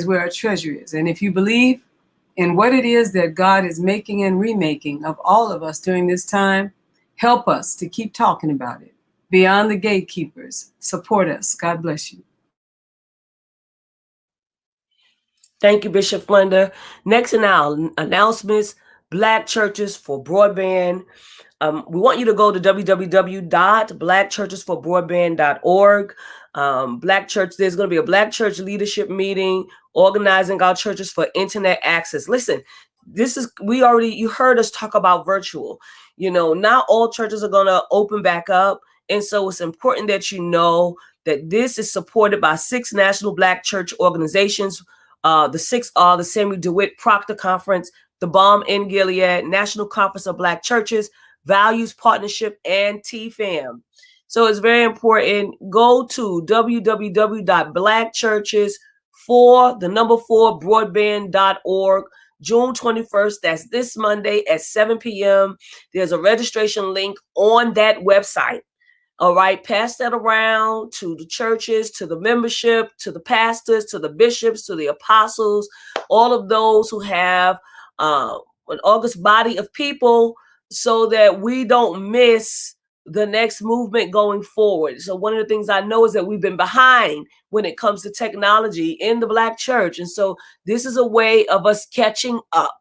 where our treasure is. And if you believe in what it is that God is making and remaking of all of us during this time, help us to keep talking about it. Beyond the Gatekeepers, support us. God bless you. Thank you, Bishop Flunder. Next in our announcements, Black Churches for Broadband. We want you to go to www.blackchurchesforbroadband.org. Black Church, there's going to be a Black Church leadership meeting organizing our churches for internet access. Listen, you heard us talk about virtual. Not all churches are going to open back up. And so it's important that you know that this is supported by 6 national Black church organizations. The 6 are the Samuel DeWitt Proctor Conference, the Balm in Gilead, National Conference of Black Churches, Values Partnership, and TFAM. So it's very important. Go to www.blackchurches4broadband.org. June 21st, that's this Monday at 7 p.m. There's a registration link on that website. All right, pass that around to the churches, to the membership, to the pastors, to the bishops, to the apostles, all of those who have an august body of people, so that we don't miss the next movement going forward. So one of the things I know is that we've been behind when it comes to technology in the Black church. And so this is a way of us catching up.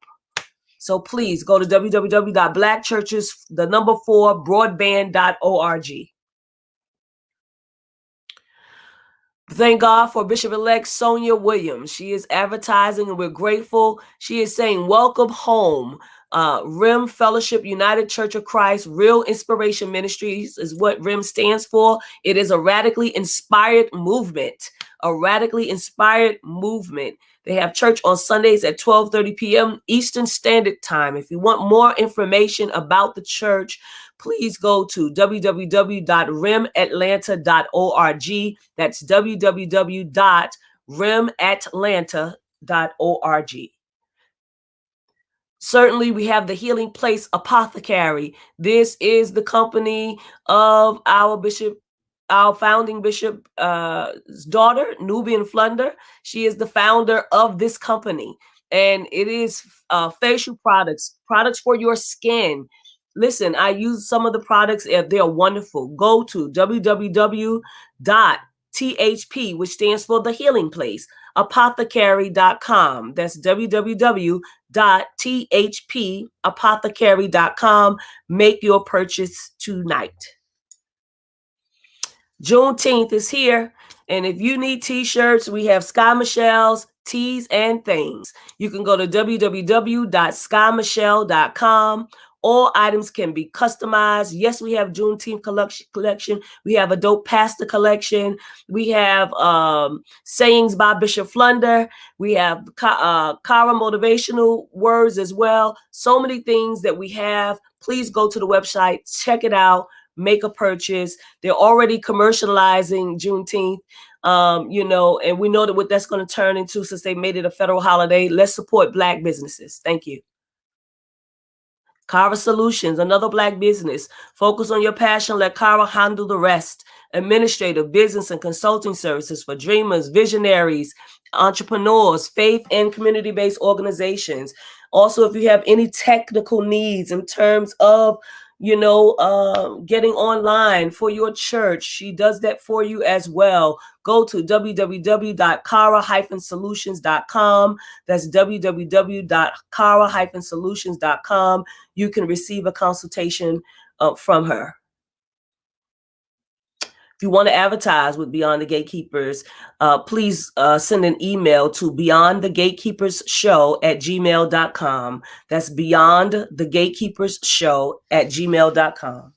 So please go to www.blackchurches4broadband.org. Thank God for Bishop-elect Sonia Williams. She is advertising, and we're grateful. She is saying, welcome home. RIM Fellowship United Church of Christ, Real Inspiration Ministries is what RIM stands for. It is a radically inspired movement. A radically inspired movement. They have church on Sundays at 12:30 p.m. Eastern Standard Time. If you want more information about the church, please go to www.rimatlanta.org. That's www.rimatlanta.org. Certainly, we have the Healing Place Apothecary. This is the company of our Bishop our founding bishop's daughter, Nubian Flunder. She is the founder of this company, and it is facial products for your skin. Listen, I use some of the products. They're wonderful. Go to www.THP, which stands for the Healing Place, apothecary.com. That's www.THPapothecary.com. Make your purchase tonight. Juneteenth is here, and if you need t-shirts, we have Sky Michelle's tees and things. You can go to www.skymichelle.com. All items can be customized. Yes, we have Juneteenth collection. We have a dope pastor collection. We have sayings by Bishop Flunder. We have Kara motivational words as well. So many things that we have. Please go to the website, check it out, make a purchase. They're already commercializing Juneteenth. And we know that what that's going to turn into, since they made it a federal holiday. Let's support Black businesses. Thank you. Kara Solutions, another Black business. Focus on your passion. Let Kara handle the rest. Administrative, business, and consulting services for dreamers, visionaries, entrepreneurs, faith, and community-based organizations. Also, if you have any technical needs in terms of getting online for your church, she does that for you as well. Go to www.kara-solutions.com. That's www.kara-solutions.com. You can receive a consultation from her. If you want to advertise with Beyond the Gatekeepers, please send an email to beyondthegatekeepersshow@gmail.com. That's beyondthegatekeepersshow@gmail.com.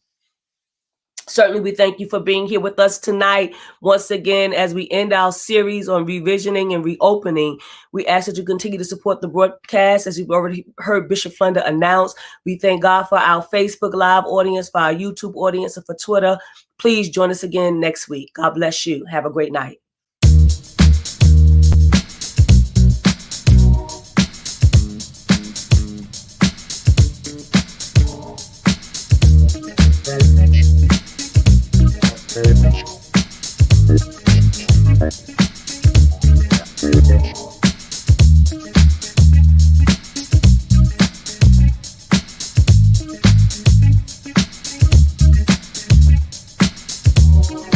Certainly, we thank you for being here with us tonight. Once again, as we end our series on revisioning and reopening, we ask that you continue to support the broadcast. As you've already heard Bishop Flunder announce, we thank God for our Facebook Live audience, for our YouTube audience, and for Twitter. Please join us again next week. God bless you. Have a great night. Very much.